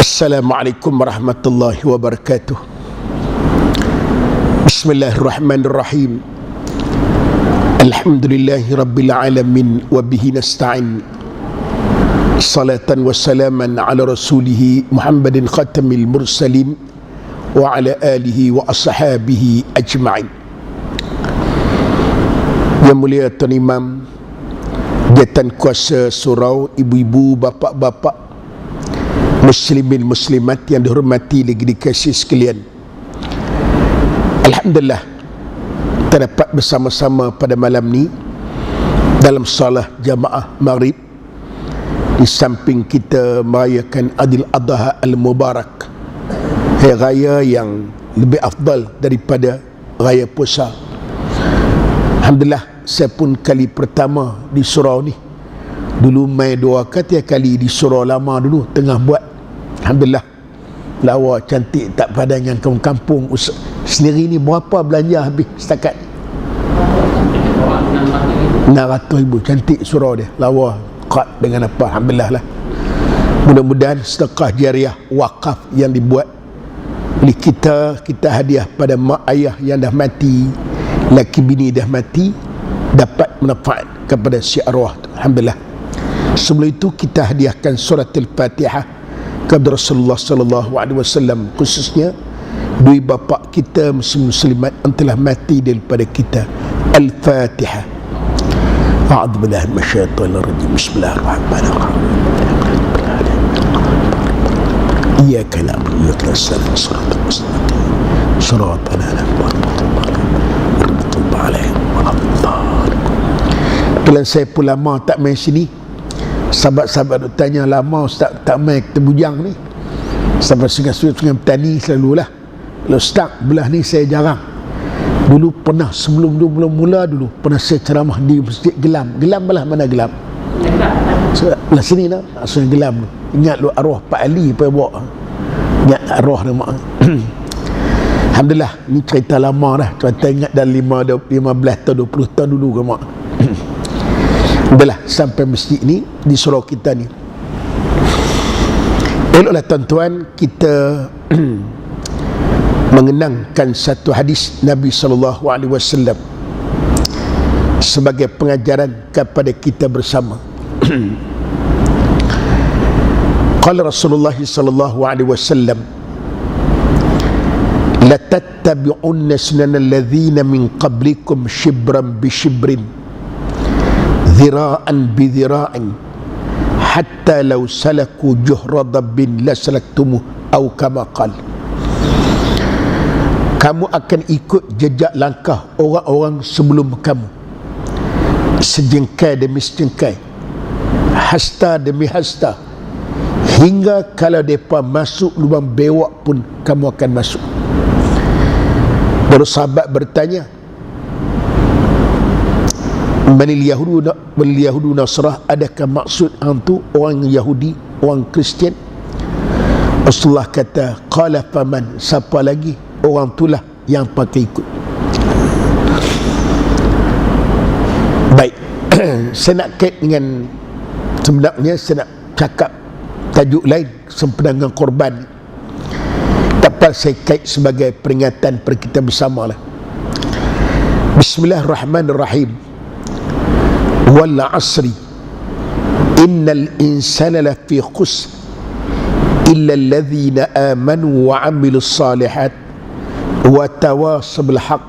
Assalamualaikum warahmatullahi wabarakatuh. Bismillahirrahmanirrahim. Alhamdulillahi rabbil alamin wa bihi nasta'in. Salatan wa salaman ala rasulih Muhammadin khatamil mursalin wa ala alihi wa ashabihi ajma'in. Yang mulia Tuan Imam, Jatan Kuasa Surau, ibu-ibu, bapa-bapa, muslimin muslimat yang dihormati lagi dikasihi sekalian, alhamdulillah terdapat bersama-sama pada malam ni dalam salat jamaah maghrib, di samping kita merayakan Adil Adha Al-Mubarak, hari raya yang lebih afdal daripada raya puasa. Alhamdulillah, saya pun kali pertama di surau ni. Dulu mai 2 kali di surau lama dulu tengah buat. Alhamdulillah, lawa cantik tak padan dengan kampung sendiri ni. Berapa belanja habis setakat? 600,000. Cantik surau dia, lawa kat dengan apa. Alhamdulillah lah. Mudah-mudahan sedekah jariah wakaf yang dibuat oleh kita hadiah pada mak ayah yang dah mati, laki bini dah mati, dapat manfaat kepada si arwah. Alhamdulillah. Sebelum itu kita hadiahkan surat Al-Fatihah kepada Rasulullah sallallahu alaihi wasallam, khususnya dua bapa kita muslimat yang telah mati daripada kita. Al-Fatihah. A'udzu billahi minasyaitonir rajim. Bismillahirrahmanirrahim. Iyyaka na'budu wa iyyaka nasta'in. Shiratal mustaqim. Shiratal ladzina an'amta 'alaihim ghairil. Bila saya pun lama tak main sini, sahabat-sahabat duk tanya, lama Ustaz tak main kita bujang ni. Sampai Sungai Petani selalulah. Kalau Ustaz belah ni saya jarang. Dulu pernah sebelum mula dulu pernah saya ceramah di Masjid Gelam. Gelam belah mana Gelam? Belah sini lah, Sungai Gelam. Ingat lu arwah Pak Ali apa bawa. Ingat arwah nama. Alhamdulillah, ni cerita lama dah. Cerita ingat dah 15 tahun 20 tahun dulu ke mak. Adalah sampai masjid ni di surau kita ni. Eloklah tuan-tuan, kita mengenangkan satu hadis Nabi SAW sebagai pengajaran kepada kita bersama. Qala Rasulullah SAW, la tattabi'unna sunana alladhina min qablikum shibran bi shibrin, dhira'an bi dhira'in, hatta law salaku juhra dabbin la salaktumu, atau kama qala. Kamu akan ikut jejak langkah orang-orang sebelum kamu, sejengkai demi sejengkai, hasta demi hasta, hingga kalau mereka masuk lubang bewak pun kamu akan masuk. Baru sahabat bertanya, Manil Yahudu Nasrah, adakah maksud hantu orang Yahudi, orang Kristian? Rasulullah kata, qala faman, siapa lagi? Orang itulah yang pakai ikut. Baik. Saya nak kait dengan, sebenarnya saya nak cakap tajuk lain sempena dengan korban. Tapi saya kait sebagai peringatan pada kita bersama lah. Bismillahirrahmanirrahim. Wal asri innal insana lafi khusr illa alladhina amanu wa 'amilus salihat wa tawasaw bil haqq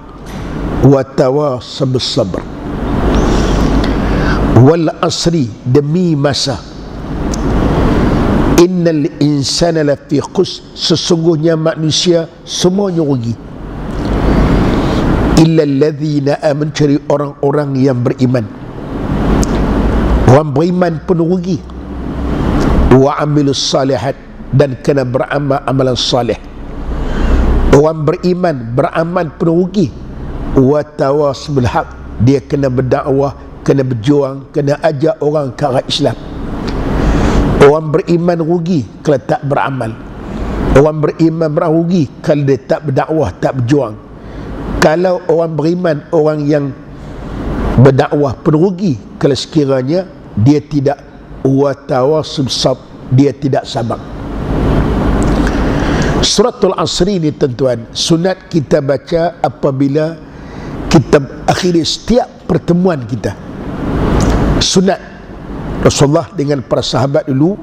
wa tawasaw bis sabr. Wal asri, demi masa, innal insana lafi khusr, sesungguhnya manusia semuanya rugi, illa alladhina amanu, cari orang-orang yang beriman. Orang beriman pun rugi. Wa amilus salihat, dan kena beramal amalan salih. Orang beriman beramal pun rugi. Wa tawas bil haq, dia kena berdakwah, kena berjuang, kena ajak orang ke arah Islam. Orang beriman rugi kalau tak beramal. Orang beriman rugi kalau dia tak berdakwah, tak berjuang. Kalau orang beriman, orang yang berdakwah pun rugi kalau sekiranya dia tidak watawasub sab, dia tidak sabar. Suratul Asri ni tuan-tuan, sunat kita baca apabila kita akhiri setiap pertemuan kita. Sunat Rasulullah dengan para sahabat dulu,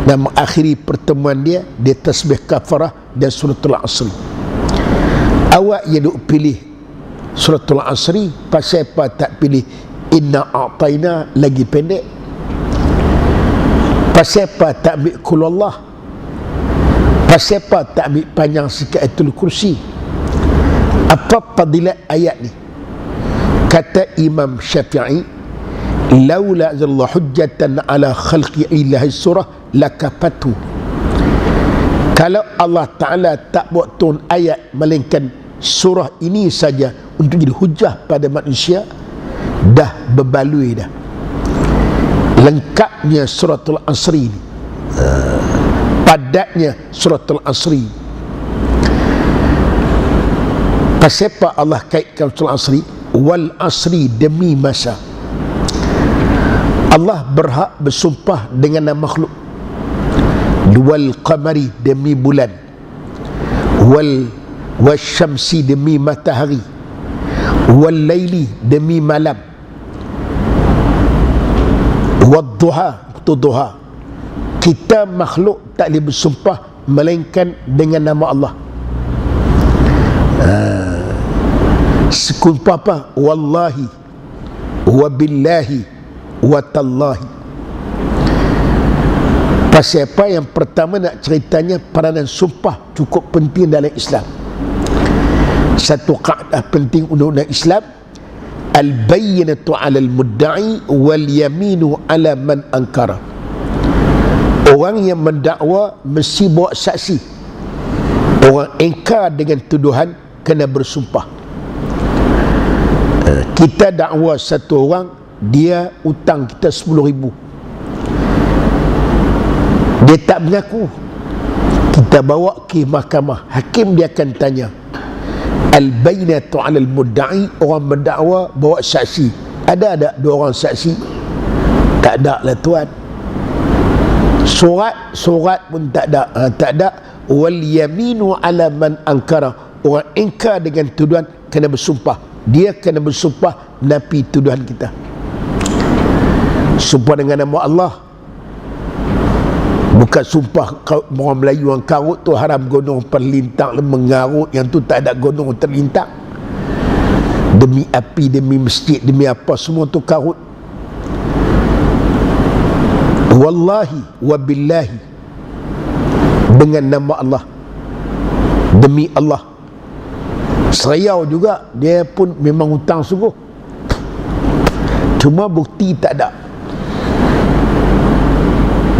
dan mengakhiri pertemuan dia tasbih kafarah dan suratul Asri. Awak yang duk pilih suratul Asri, pasal apa tak pilih Inna A'tayna lagi pendek? Pasal apa tak ambil Qul Allah? Pasal apa tak ambil panjang sikit Ayatul Kursi? Apa fadilat ayat ni? Kata Imam Syafi'i, laula azallahu hujjatan ala khalqi ilahi surah lakafatu. Kalau Allah Ta'ala tak buat turun ayat melainkan surah ini saja untuk jadi hujah pada manusia, dah berbaloi dah. Lengkapnya suratul Asri ni, padatnya suratul Asri. Pasal apa Allah kaitkan suratul Asri? Wal asri, demi masa. Allah berhak bersumpah dengan nama makhluk. Wal qamari, demi bulan. Wal syamsi, demi matahari. Wal laili, demi malam. Wal duha, duha. Kita makhluk tak boleh bersumpah melainkan dengan nama Allah. Sekumpah apa? Wallahi wabillahi watallahi. Pasal apa? Yang pertama nak ceritanya peranan sumpah cukup penting dalam Islam. Satu kaedah penting undang-undang Islam, al-bayyinatu 'alal mudda'i wal yaminu 'ala man ankara. Orang yang mendakwa mesti bawa saksi. Orang ingkar dengan tuduhan kena bersumpah. Kita dakwa satu orang, dia hutang kita 10,000. Dia tak mengaku. Kita bawa ke mahkamah. Hakim dia akan tanya, al-bayyinatu 'alal mudda'i, orang mendakwa bawa saksi. Ada dua orang saksi? Tak ada lah tuan. Surat pun tak ada. Tak ada. Wal yaminu 'ala man ankara, orang ingkar dengan tuduhan kena bersumpah. Dia kena bersumpah menapi tuduhan kita. Sumpah dengan nama Allah, bukan sumpah orang Melayu yang karut tu haram gunung terlintang mengarut, yang tu tak ada gunung terlintang. Demi api, demi masjid, demi apa, semua tu karut. Wallahi wabillahi, dengan nama Allah, demi Allah. Serayau juga, dia pun memang hutang sungguh, cuma bukti tak ada.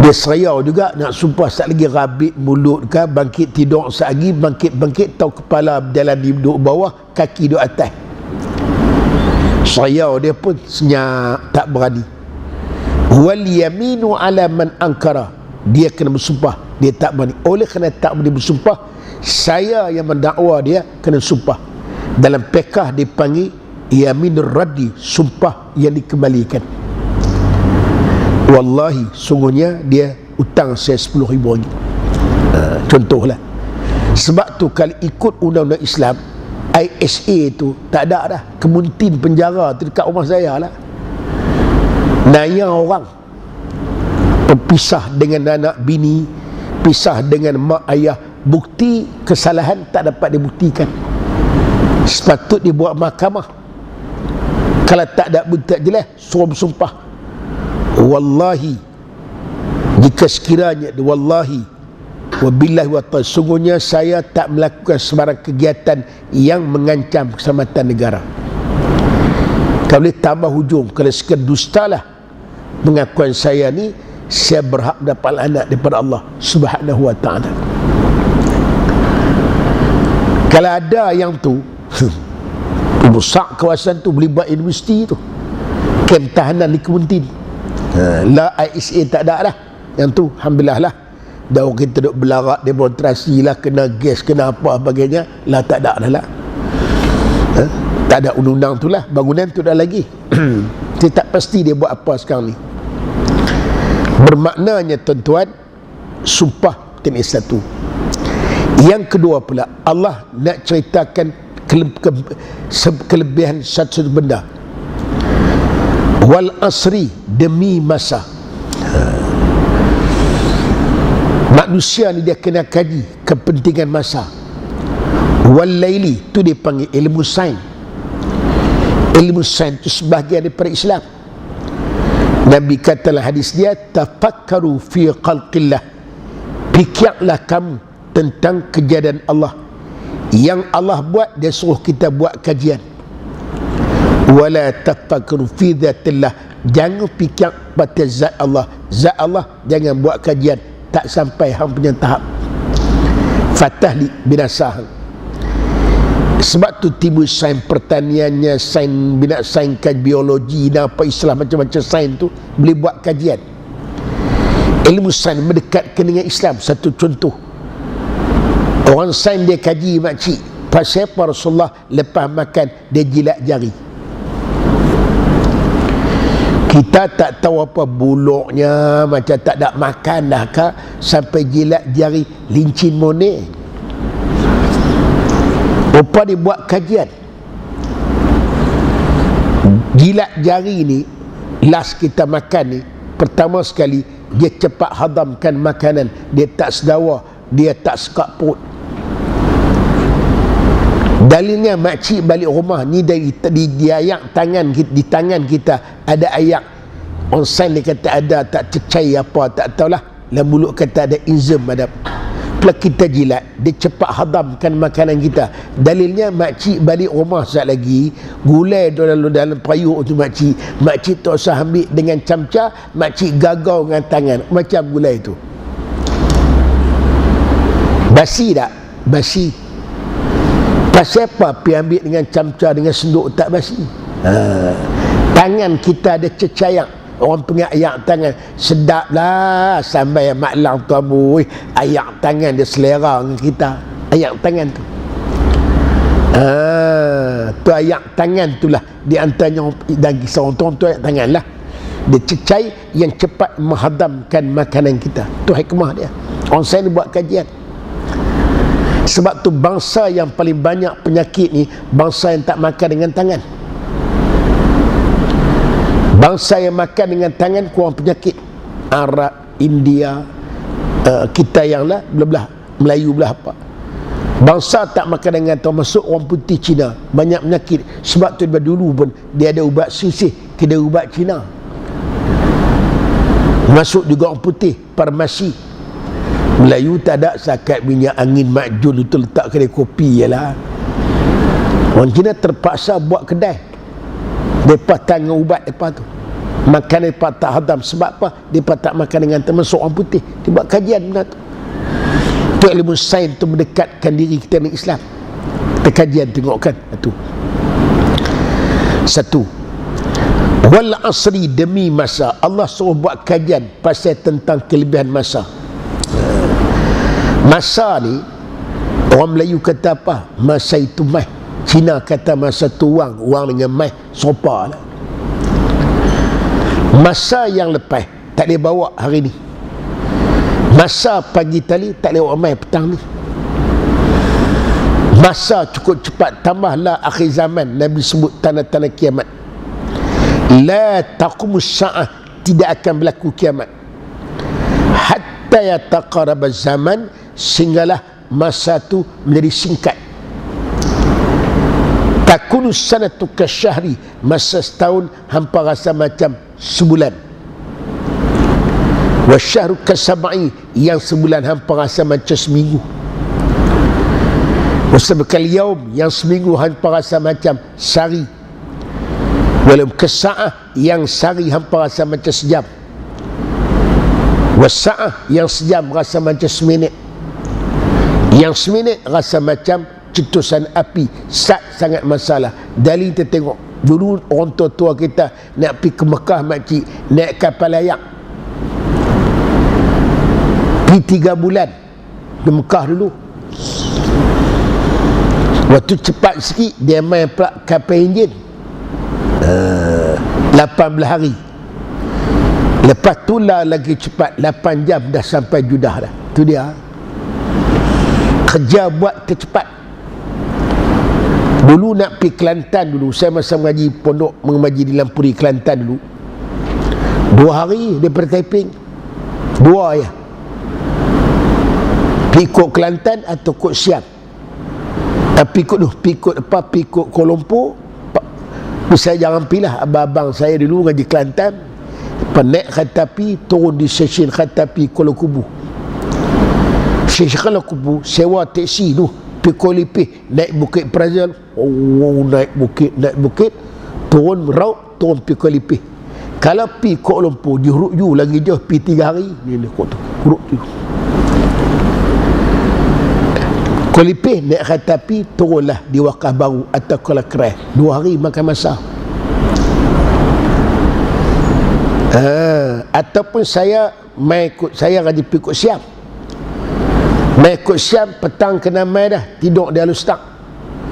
Dia serayau juga, nak sumpah sat lagi rabit mulut ke, bangkit tidur sat lagi, bangkit tahu kepala berjalan di duduk bawah, kaki duduk atas. Serayau dia pun senyap, tak berani. Wal yaminu 'ala man ankara, dia kena bersumpah, dia tak berani. Oleh kerana tak boleh bersumpah, saya yang mendakwa dia kena sumpah. Dalam fiqh dipanggil yaminur raddi, sumpah yang dikembalikan. Wallahi, sungguhnya dia hutang saya 10,000 ringgit. Contohlah. Sebab tu kalau ikut undang-undang Islam, ISA tu tak ada dah. Kemuntin penjara tu dekat rumah saya lah. Naya orang, berpisah dengan anak bini, pisah dengan mak ayah, bukti kesalahan tak dapat dibuktikan. Sepatut dibuat mahkamah. Kalau tak ada bukti tak jelas, suruh bersumpah. Wallahi, jika sekiranya wallahi wabillahi wa ta'ala, sungguhnya saya tak melakukan sebarang kegiatan yang mengancam keselamatan negara. Kalau boleh tambah hujung, kalau sekadar dustalah pengakuan saya ni, saya berhak dapat anak daripada Allah Subhanahu wa ta'ala. Kalau ada yang tu rusak kawasan tu, boleh buat universiti tu, kem tahanan di Kementin. La ISA tak ada dah. Yang tu alhamdulillah lah, dah orang kita duk belarak demonstrasi lah, kena gas, kena apa sebagainya lah, tak ada dah lah. Tak ada undang-undang tu lah, bangunan tu dah lagi. Saya tak pasti dia buat apa sekarang ni. Bermaknanya tuan-tuan, sumpah jenis satu. Yang kedua pula, Allah nak ceritakan kelebihan satu benda. Wal asri, demi masa. Manusia ni dia kena kaji kepentingan masa. Wal laili, tu dipanggil ilmu sains. Ilmu sains itu sebahagian daripada Islam. Nabi katalah hadis dia, tafakkaru fi khalqillah, fikirlah kamu tentang kejadian Allah. Yang Allah buat, dia suruh kita buat kajian. Wala tafakkaru fi dhatillah, jangan fikir pada zat Allah. Zat Allah jangan buat kajian, tak sampai hang punya tahap. Fatahli binasah. Sebab tu timbul sains pertaniannya, sains bina, sains biologi dan apa Islam, macam-macam sains tu boleh buat kajian. Ilmu sains mendekatkan dengan Islam. Satu contoh, orang sains dia kaji makcik pasal apa Rasulullah lepas makan dia jilat jari. Kita tak tahu apa buluknya, macam tak ada makan dah kah sampai jilat jari lincin monek. Rupa dia buat kajian. Jilat jari ni, last kita makan ni, pertama sekali dia cepat hadamkan makanan, dia tak sedawa, dia tak sekak perut. Dalilnya makcik balik rumah ni di ayak tangan, di tangan kita ada ayak. Orang sains dia kata ada tak cecai apa tak tahulah, dalam mulut kata ada enzim ada. Bila kita jilat, dia cepat hadamkan makanan kita. Dalilnya makcik balik rumah sekejap lagi, gulai dalam payung tu makcik tak usah ambil dengan camca, makcik gagau dengan tangan macam gulai tu. Basi tak? Basi. Pasal apa pergi ambil dengan camca, dengan senduk tak basi? Tangan kita ada cecayak. Orang pengat ayak tangan, sedap lah sampai maklang tu amboi, ayak tangan dia selera dengan kita. Ayak tangan tu, tu ayak tangan tu lah di antaranya dan kisah orang tu ayak tangan lah. Dia cecai yang cepat menghadamkan makanan kita. Tu hikmah dia. Orang sains buat kajian. Sebab tu bangsa yang paling banyak penyakit ni bangsa yang tak makan dengan tangan. Bangsa yang makan dengan tangan kurang penyakit. Arab, India, kita yang lah belah Melayu belah apa. Bangsa tak makan dengan tangan, masuk orang putih Cina, banyak penyakit. Sebab tu dulu pun dia ada ubat sisih, kedai ubat Cina. Masuk juga orang putih, farmasi. Melayu tak ada, sakat minyak angin makjun itu letak kedai kopi je lah. Orang Cina terpaksa buat kedai. Mereka tanggung ubat mereka tu. Makan mereka tak hadam. Sebab apa? Mereka tak makan dengan termasuk orang putih. Dia buat kajian benda tu. Tu ilmu sains tu mendekatkan diri kita dengan Islam. Kita kajian tengokkan itu. Satu, wal asri, demi masa. Allah suruh buat kajian pasal tentang kelebihan masa. Masa ni orang Melayu kata apa? Masa itu mah. Cina kata masa tu wang dengan mai sopa lah. Masa yang lepas tak boleh bawa hari ni. Masa pagi tadi tak boleh bawa mai petang ni. Masa cukup cepat, tambahlah akhir zaman. Nabi sebut tanda-tanda kiamat. La taqumus sa'ah, tidak akan berlaku kiamat hatta yataqarraba zaman, sehinggalah masa tu menjadi singkat. Takunu sanatu kasyahri, masa setahun hampa rasa macam sebulan. Wasyahru kasab'i, yang sebulan hampa rasa macam seminggu. Wasabkal yaum, yang seminggu hampa rasa macam sehari. Walau kasa'ah, yang sehari hampa rasa macam sejam. Wasa'ah, yang sejam rasa macam seminit. Yang seminit rasa macam cetusan api. Sangat masalah. Dalil kita tengok dulu orang tua-tua kita nak pergi ke Mekah makcik, naik kapal layak, pergi 3 bulan ke Mekah dulu. Waktu cepat sikit dia main pula kapal enjin 18 hari. Lepas tu lah lagi cepat 8 jam dah sampai Jeddah dah. Tu dia. kerja buat tercepat. Dulu nak pergi Kelantan dulu, saya masa mengaji pondok, mengaji di Lampuri Kelantan dulu, 2 hari daripada Taiping, 2 ya, pergi kot Kelantan atau kot Siam, pergi kot Kuala Lumpur. Saya jangan pilih abang-abang saya dulu ngaji Kelantan, naik kereta api, turun di stesen kereta api Kuala Kubu. Stesen Kuala Kubu, sewa teksi tu pergi Kuala Lumpur, naik Bukit Brazil, naik bukit, turun Raut, turun pergi Kuala Lumpur. Kalau pergi Kuala Lumpur di Huruk Ju lagi jauh, pergi 3 hari ni kot tu Huruk Ju. Kuala Lumpur naik kereta api, turunlah di Wakaf Baru atau Kuala Kerai, 2 hari makan masa. Ataupun saya ngaji pergi kot Siam, mai kot Siam, petang kena mai dah, tidur di Alustang,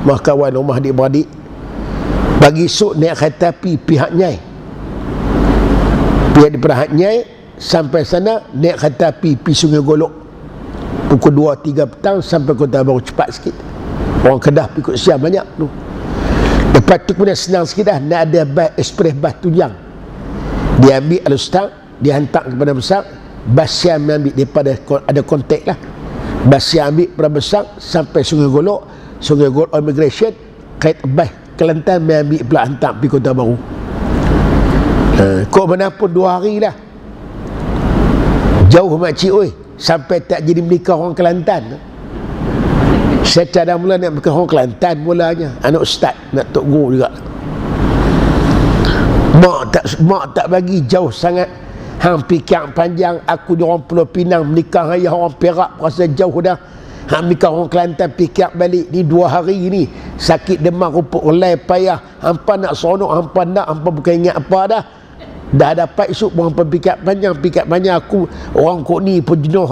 mah kawan rumah adik-beradik. Pagi esok naik kereta api pihak Nyai, pihak daripada Hak Nyai sampai sana naik kereta api pergi Sungai Golok, pukul 2-3 petang sampai Kota Baru, cepat sikit. Orang Kedah pergi kot Siam banyak tu. Lepas tu kemudian senang sikit dah, nak ada bas ekspres, bas tunjang, dia ambil Alustang, dia hantar kepada Besar, bas Siam ambil daripada ada kontak lah, bas Siam ambil pada Besar sampai Sungai Golok immigration, kait bas Kelantan ambil pula hantar pergi Kota Baru. Kok mana pun 2 hari dah, jauh makcik oi, sampai tak jadi menikah orang Kelantan. Saya cadang mula nak menikah orang Kelantan mulanya, anak ustaz, nak tok guru juga. Mak tak bagi, jauh sangat, hang fikir panjang, aku di orang Pulau Pinang menikah ayah orang Perak, rasa jauh dah. Hang menikah orang Kelantan, fikir balik ni 2 hari ni sakit demam rupuk oleh payah, hampa nak seronok, hampa bukan ingat apa dah dapat esok hampa fikir panjang, aku orang kok ni pun jenuh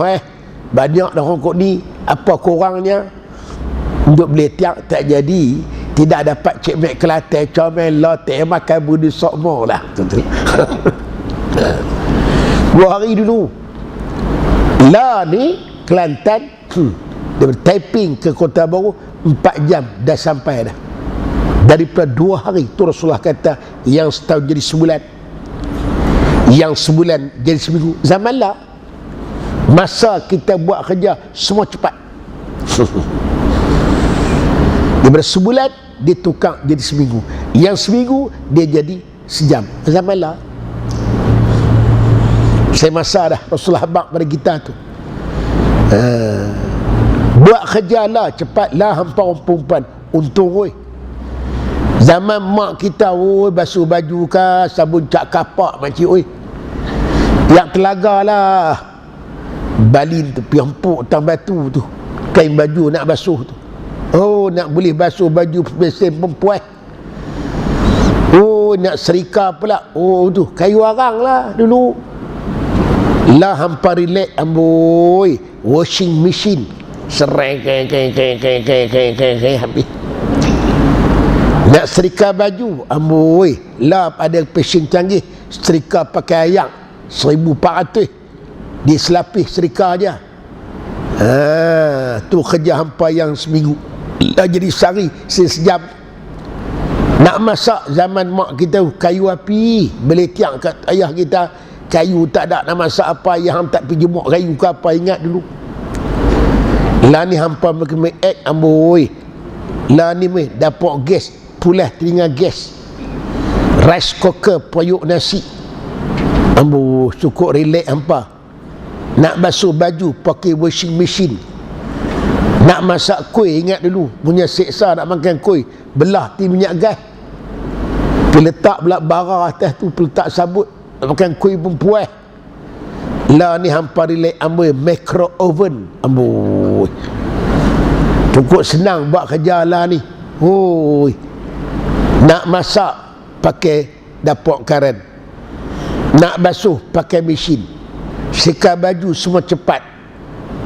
banyak dah orang kok ni, apa kurangnya untuk beli tiang tak jadi, tidak dapat cik mek Kelantan comel lah, tak makan budi sokmo lah. 2 hari dulu lah ni Kelantan, dari Taiping ke Kota Baru 4 jam dah sampai dah. Daripada 2 hari tu Rasulullah kata, yang setahun jadi sebulan, yang sebulan jadi seminggu. Zaman lah, masa kita buat kerja semua cepat. Daripada sebulan dia tukar jadi seminggu, yang seminggu dia jadi sejam. Zaman lah, saya masa dah Rasulullah habaq pada kita tu, buat kerja lah cepat lah, hampa orang perempuan untung oi. Zaman mak kita basuh baju ke, sabun cak kapak makcik oi, yang telaga lah balin tu, pergi empuk tang batu tu, kain baju nak basuh tu. Nak boleh basuh baju mesin perempuan, nak serika pula, tu kayu arang lah dulu lah. Hampa relax amboi, washing machine sereng habis. Nak serika baju amboi lah, ada mesin canggih, serika pakai ayak 1400 diselapih serika aja. Tu kerja hampa yang seminggu dah jadi sehari sejam. Nak masak zaman mak kita kayu api, beli tiang kat ayah kita, kayu tak ada, nak masak apa ayah tak pergi jemuk kayu ke apa, ingat dulu. Lah ni hampa make egg amboi, lah ni dapur gas, pulas telinga gas, rice cooker periuk nasi ambo, cukup relax hampa. Nak basuh baju pakai washing machine, nak masak kuih, ingat dulu punya seksa nak makan kuih, belah ti minyak gas, letak pula bara atas tu, letak sabut, nak makan kuih pun puas. Lah ni hampa relax amboi, micro oven amboi, cukup senang buat kerja lah ni. Nak masak pakai dapur karen, nak basuh pakai mesin, sekat baju semua cepat,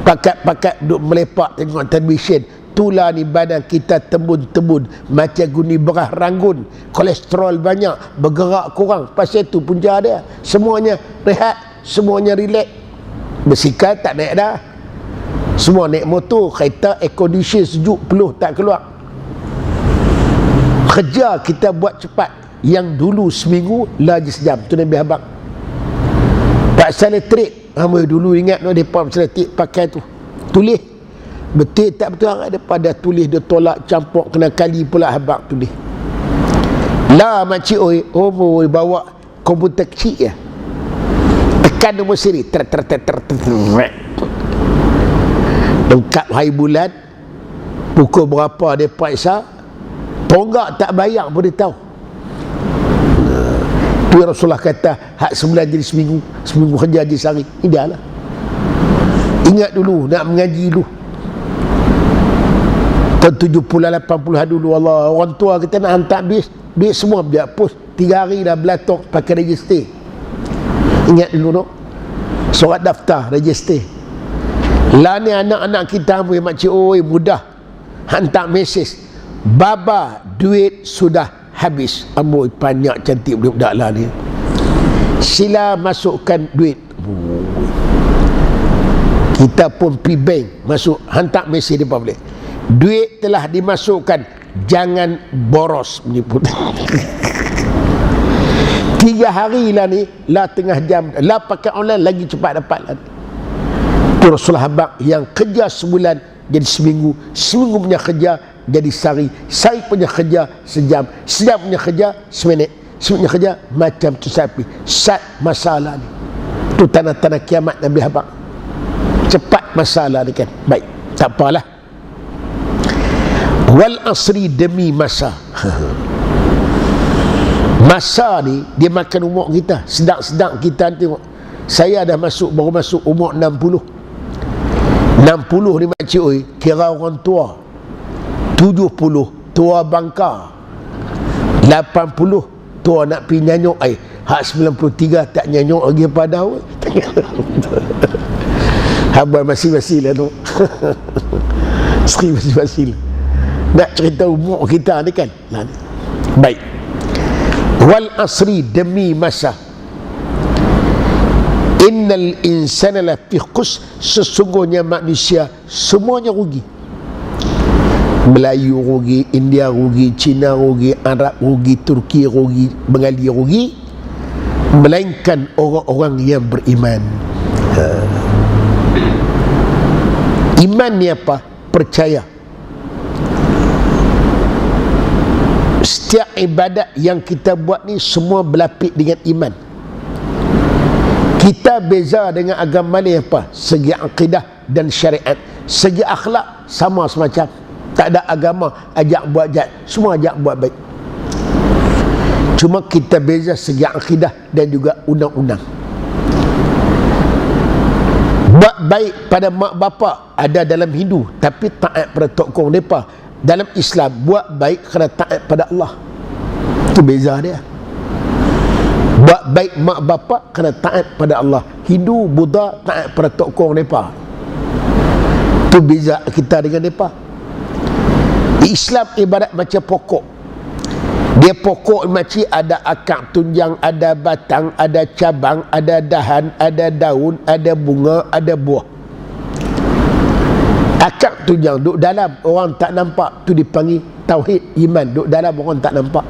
pakat-pakat duk melepak tengok televisyen. Tulah ni badan kita tembun-tembun macam guni beras ranggun, kolesterol banyak, bergerak kurang. Pasal tu punca dia, semuanya rehat, semuanya relax. Bersikap tak naik dah, Semua naik motor, kereta, air condition, sejuk, peluh tak keluar. Kerja kita buat cepat. Yang dulu seminggu, lagi sejam. Tu Nabi Habang. Pasal elektrik, dulu ingat mereka pasal elektrik pakai tu. Tulis. Betul tak betul orang daripada tulis dia tolak campur kena kali pula Habang tulis. Lah makcik oi, bawa komputer kecil ya. Tekan nombor siri. Lengkap hari bulan, pukul berapa dia periksa, tonggak tak bayar pun dia tahu. Tu Rasulullah kata hak sebulan jadi seminggu, seminggu kerja jadi sehari. Ini lah. Ingat dulu nak mengaji dulu tahun 70 80 dulu, Allah, orang tua kita nak hantar duit semua dia post 3 hari dah belatok pakai register. Ingat dulu tu surat daftar register. Lah ni anak-anak kita makcik mudah hantar mesej, baba duit sudah habis. Amboi banyak cantik budak-budak lah ni, sila masukkan duit. Kita pun pergi bank masuk, hantar mesej dia boleh, duit telah dimasukkan, jangan boros menipu. 3 hari lah ni, lah tengah jam, lah pakai online lagi cepat dapat lah. Tu Rasulullah Habang yang kerja sebulan jadi seminggu, seminggu punya kerja jadi sehari, sehari punya kerja sejam, sejam punya kerja seminit, seminit punya kerja macam tu sapi. Sat masalah ni. Tu tanda-tanda kiamat Nabi Habang. Cepat masalah ni kan. Baik, tak apalah. Wal asri, demi masa. Masa ni dia makan umur kita. Sedang-sedang kita tengok. Saya dah baru masuk umur 60. 60 ni makcik kira orang tua. 70 tua bangka. 80 tua nak pergi nyanyuk. Hak 93 tak nyanyuk lagi pada awal. Abang masih-masih lah tu. Seri masih-masih lah. Nak cerita umur kita ni kan. Baik. Wal asri, demi masa. Innal insana lafi khus, sesungguhnya manusia semuanya rugi. Melayu rugi, India rugi, Cina rugi, Arab rugi, Turki rugi, Bengali rugi, melainkan orang-orang yang beriman. Iman ni apa? Percaya. Setiap ibadat yang kita buat ni semua berlapis dengan iman. Kita beza dengan agama lain apa? Segi akidah dan syariat. Segi akhlak sama semacam. Tak ada agama ajak buat jahat, semua ajak buat baik. Cuma kita beza segi akidah dan juga undang-undang. Buat baik pada mak bapak ada dalam Hindu, tapi taat pada tokoh mereka. Dalam Islam buat baik kerana taat pada Allah. Itu beza dia. Buat baik mak bapak kerana taat pada Allah. Hindu, Buddha taat pada tokoh mereka. Itu beza kita dengan mereka. Islam ibarat macam pokok. Dia pokok macam ada akar tunjang, ada batang, ada cabang, ada dahan, ada daun, ada bunga, ada buah. Akar tunjang duduk dalam, orang tak nampak, tu dipanggil tauhid iman. Duduk dalam, orang tak nampak.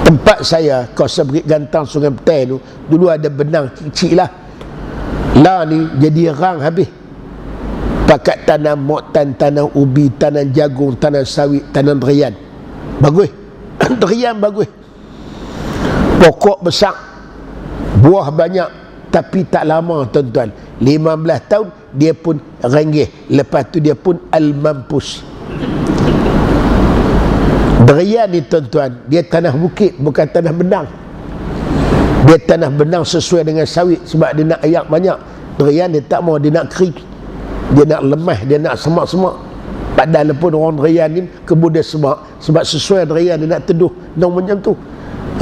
Tempat saya, kawasan Bukit Gantang, Sungai Petai tu, dulu ada benang kecil lah. Lah ni jadi rang habis. Pakat tanam moktan, tanam ubi, tanam jagung, tanam sawit, tanam durian. Bagus. Durian bagus. Pokok besar, buah banyak, tapi tak lama tuan-tuan. 15 tahun dia pun renggih. Lepas tu dia pun al-mampus. Durian ni tuan-tuan, dia tanah bukit, bukan tanah benang. Dia tanah benang sesuai dengan sawit, sebab dia nak air banyak. Durian dia tak mau, dia nak kering, dia nak lemah, dia nak semak-semak. Padahal pun orang durian ni kebun dia semak, sebab sesuai durian dia nak teduh, nak macam tu.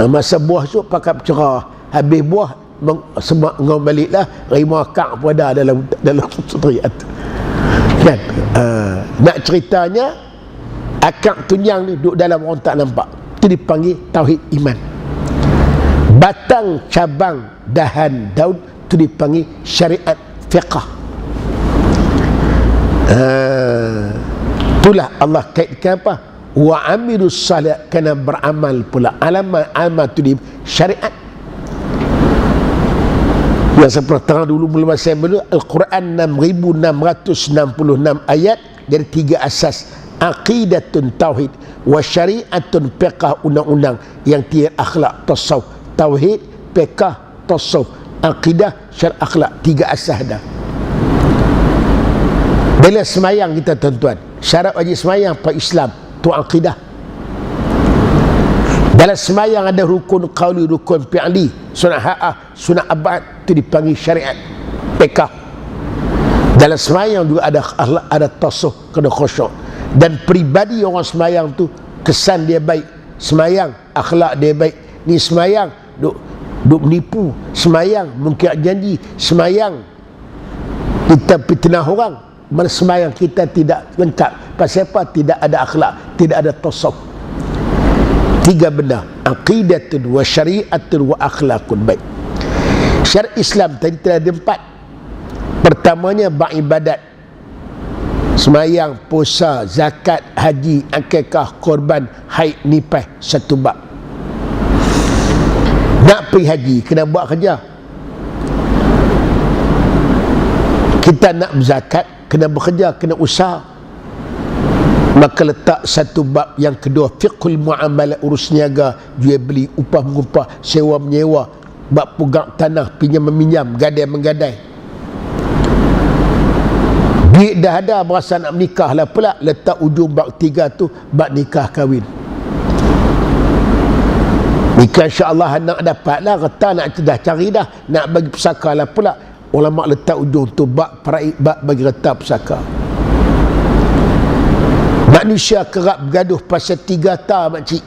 Masa buah tu pakai cerah, habis buah semak ngau balik lah, rimau akak pun ada dalam durian tu kan. Nak ceritanya akak tunjang ni duduk dalam, orang tak nampak. Itu dipanggil tauhid iman. Batang, cabang, dahan, daun, itu dipanggil syariat fiqah. Itulah Allah kaitkan apa? Wa amilus salih, kena beramal pula. Amal tu di syariat. Yang saya pernah dulu mula saya bela Al-Quran 6666 ayat dari 3 asas. Aqidatun tauhid, wa syariatun fiqh, undang-undang. Yang 3 akhlak tasawuf. Tauhid, fiqh, tasawuf, aqidah, syariat, akhlak. 3 asas dah. Bila semayang kita tuan-tuan, syarat wajib semayang pada Islam tu aqidah. Dalam semayang ada rukun qauli, rukun fi'li, sunat ha'ah, sunat abad, itu dipanggil syariat, fiqh. Dalam semayang juga ada akhlak, ada tasawuf, kena khusyuk. Dan peribadi orang semayang tu kesan dia baik. Semayang akhlak dia baik. Ni semayang duk menipu, semayang mungkir janji, semayang kita fitnah orang. Mana semayang kita tidak lengkap. Pasal apa? Tidak ada akhlak, tidak ada tasawuf. 3 benda, aqidatun wa syariatun wa akhlakun baik. Syariat Islam tadi telah ada 4. Pertamanya beribadat, semayang, puasa, zakat, haji, akikah, korban, haid, nifas, 1 bab. Nak pergi haji kena buat kerja. Kita nak berzakat kena bekerja, kena usaha. Maka letak 1 bab yang kedua, fiqhul muamalah, urus niaga, jual beli, upah mengupah, sewa menyewa, bab pegang tanah, pinjam meminjam, gadai menggadai. Duit dah ada, berasa nak menikah lah pula, letak ujung bab 3 tu, bab nikah kahwin. Nikah insya-Allah anak dapat lah, kata nak dah cari dah, nak bagi pusaka lah pula. Ulama letak ujung tu bab peraik, bab bagi reta pusaka. Manusia kerap bergaduh pasal 3 ta makcik.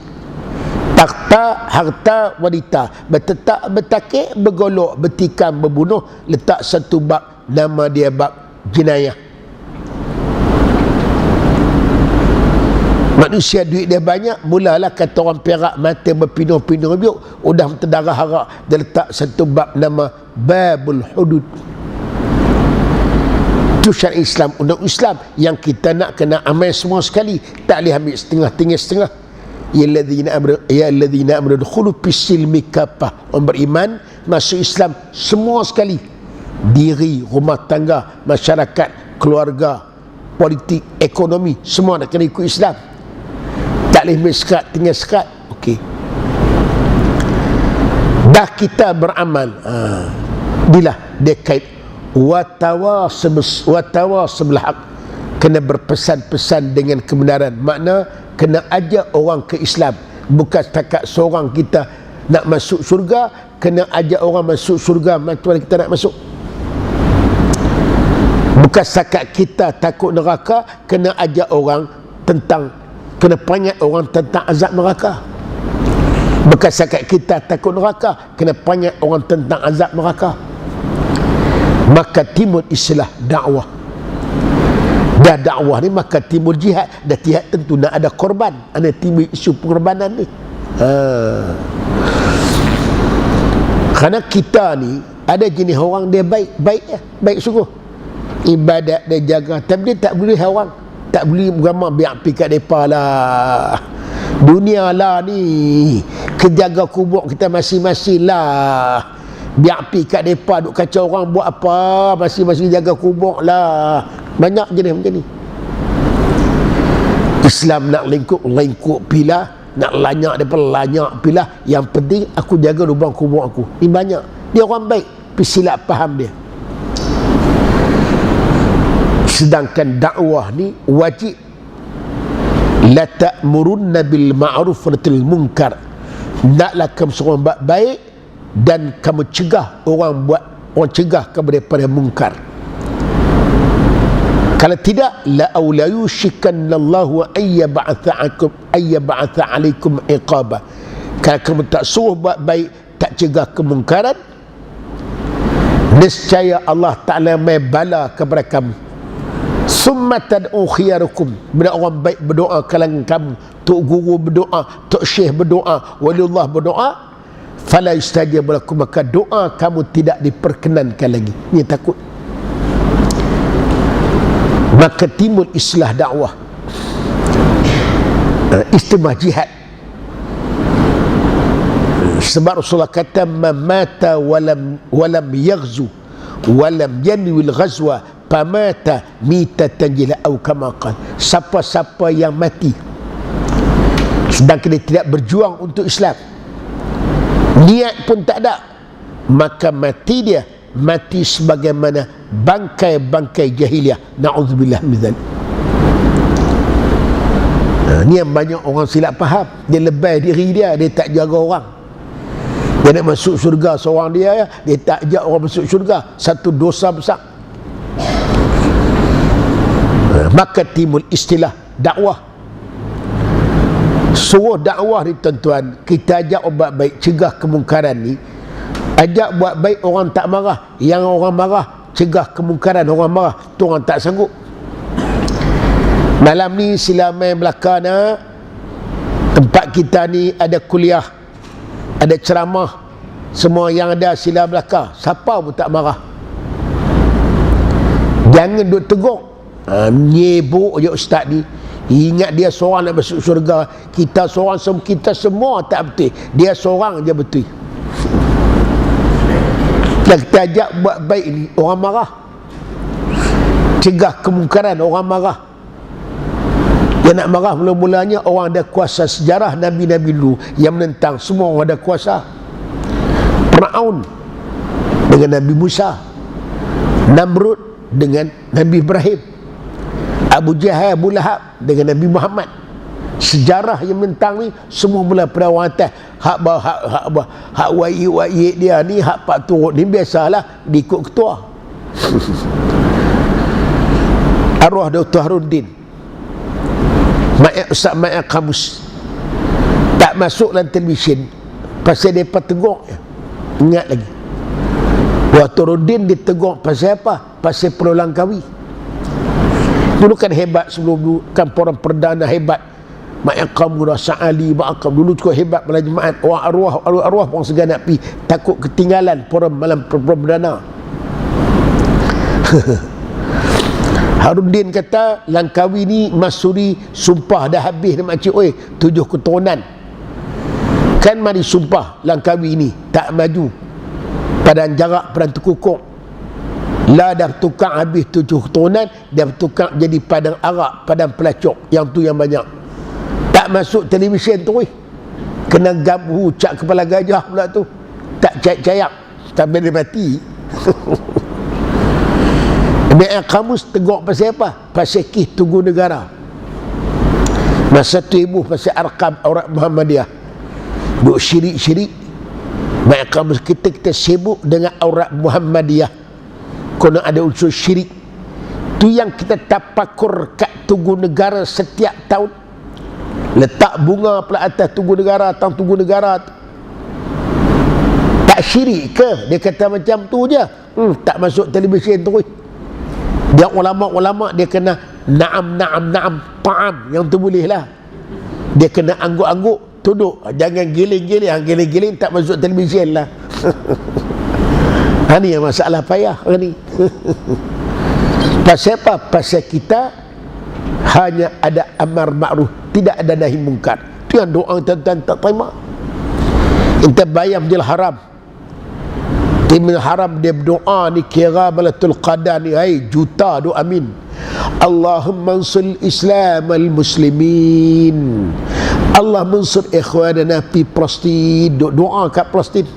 Takhta, harta, wanita. Bertetak, bertakik, bergolok, bertikam, berbunuh. Letak 1 bab, nama dia bab jenayah. Manusia duit dia banyak, mulalah kata orang Perak mata berpinur-pinur biuk, udah terdarah harak. Dia letak 1 bab nama babul hudud. Itu syariat Islam, undang Islam yang kita nak kena amal semua sekali, tak boleh ambil setengah. Ya alladzina amanu dukhulu fis-silmi kaffah. Orang beriman masuk Islam semua sekali. Diri, rumah tangga, masyarakat, keluarga, politik, ekonomi, semua nak kena ikut Islam. Tak boleh ambil sekat, tinggal sekat. Okey. Dah kita beramal, bila dia kait watawasbil haq, kena berpesan-pesan dengan kebenaran. Makna kena ajak orang ke Islam, bukan setakat seorang kita nak masuk surga, kena ajak orang masuk surga macam mana kita nak masuk. Bukan setakat kita takut neraka, kena ajak orang tentang, kena peringat orang tentang azab neraka. Bukan setakat kita takut neraka, kena peringat orang tentang azab neraka. Maka timbul istilah dakwah. Dah dakwah ni maka timbul jihad. Dah jihad tentu nak ada korban. Ada timbul isu pengorbanan ni. Kerana kita ni ada jenis orang dia baik ya, baik sungguh. Ibadat dia jaga, tapi dia tak boleh orang, tak boleh agama biar pergi kat depa lah. Dunia lah ni, kejaga kubur kita masing-masing lah. Biar pergi kat depa duk kacau orang buat apa, masing-masing jaga kubur lah. Banyak jenis macam ni. Islam nak lingkup pilah, nak lanyak depa lanyak pilah. Yang penting aku jaga lubang kubur aku. Ni banyak. Dia orang baik, tapi silap faham dia. Sedangkan dakwah ni wajib. La ta'murunna bil ma'ruf wa nahyil munkar. Naklah kamu seorang buat baik dan kamu cegah orang cegah kamu daripada mungkar. Kalau tidak, la aw la yushikanallahu ayyab'atha 'alaikum iqaba. Kalau kamu tak suruh buat baik, tak cegah kemungkaran, niscaya Allah Ta'ala mai bala kepada kamu. Summa tad'u khiyarukum, bila orang baik berdoa kalangan kamu, tok guru berdoa, tok syekh berdoa, waliullah berdoa, fala yustajab lakum, maka doa kamu tidak diperkenankan lagi. Ni takut. Maka timbul islah dakwah. Istimewa jihad. Sebab Rasulullah kata mamata walam yaghzu walam yanwil ghazwa pamata mitatan jila au kama qala. Siapa-siapa yang mati sedangkan dia tidak berjuang untuk Islam, niat pun tak ada, maka mati dia mati sebagaimana bangkai-bangkai jahiliah. Na'udzubillah min dzalik. Ni yang banyak orang silap faham. Dia lebay diri dia tak jaga orang. Dia nak masuk syurga seorang dia tak ajak orang masuk syurga. Satu dosa besar. Maka timbul istilah dakwah. Suruh dakwah ni tuan-tuan, kita ajak buat baik, cegah kemungkaran ni. Ajak buat baik, orang tak marah. Yang orang marah, cegah kemungkaran, orang marah, tu orang tak sanggup. Malam ni sila main belakang tempat kita ni ada kuliah, ada ceramah, semua yang ada sila belakang, siapa pun tak marah. Jangan duk tegur, nyebuk je ustaz ni. Ingat dia seorang nak masuk syurga, kita seorang, kita semua tak betul, dia seorang je betul. Dan kita ajak buat baik ni, orang marah. Cegah kemungkaran, orang marah. Yang nak marah mula-mulanya orang ada kuasa. Sejarah Nabi-Nabi dulu yang menentang, semua orang ada kuasa. Fir'aun dengan Nabi Musa, Namrud dengan Nabi Ibrahim, Abu Jahal, Abu Lahab dengan Nabi Muhammad. Sejarah yang menentang ni semua mula pada orang atas. Hak wa'id dia ni, hak pak turut ni biasalah diikut ketua. Arwah Dr. Harudin, Ustaz Ma'al Kamus tak masuk dalam televisyen pasal mereka tegur. Ingat lagi, Dr. Harudin ditegur pasal apa? Pasal Pulau Langkawi. Dulu kan hebat, sebelum dulu kan orang perdana hebat, Ma'aqam Rasa Ali Ma'aqam dulu cukup hebat malam Jumaat. Orang arwah pun segan nak pergi, takut ketinggalan forum malam perdana. Harudin kata Langkawi ni Masuri sumpah dah habis dah makcik, oi 7 keturunan kan mari sumpah Langkawi ni tak maju Padang Jarak, Padang Tekukuk. Lah dah tukar habis 7 keturunan, dah tukar jadi Padang Arak, Padang Pelacok, yang tu yang banyak. Tak masuk televisyen tu, kena gabu cak kepala gajah pula tu, tak cayak-cayak sampai dia mati. Ma'al Kamus tegur pasal apa? Pasal Kih Tugu Negara. Masa tu ibu pasal Arkam Aurat Muhammadiyah duk syirik-syirik. Ma'al Kamus kita sibuk dengan Aurat Muhammadiyah, kena ada unsur syirik. Tu yang kita tapakur kat Tugu Negara setiap tahun. Letak bunga pula atas Tugu Negara, tang Tugu Negara tu. Tak syirik ke? Dia kata macam tu je. Tak masuk televisyen tu. Dia ulama-ulama dia kena na'am ta'am, yang tu boleh lah. Dia kena angguk-angguk, tuduk, jangan giling-giling tak masuk televisyen lah. Ini yang masalah payah ni. Pasal apa? Pasal kita hanya ada amar ma'ruf, tidak ada nahi mungkar. Itu yang doa tuan-tuan tak terima. Kita bayam jil haram, Timil haram dia berdoa ni kira Malatul Qadar ni, hai juta doa amin. Allahumma ansur Islam al-muslimin, Allah mansur ikhwanana fi Palestin. Doa kat Palestin.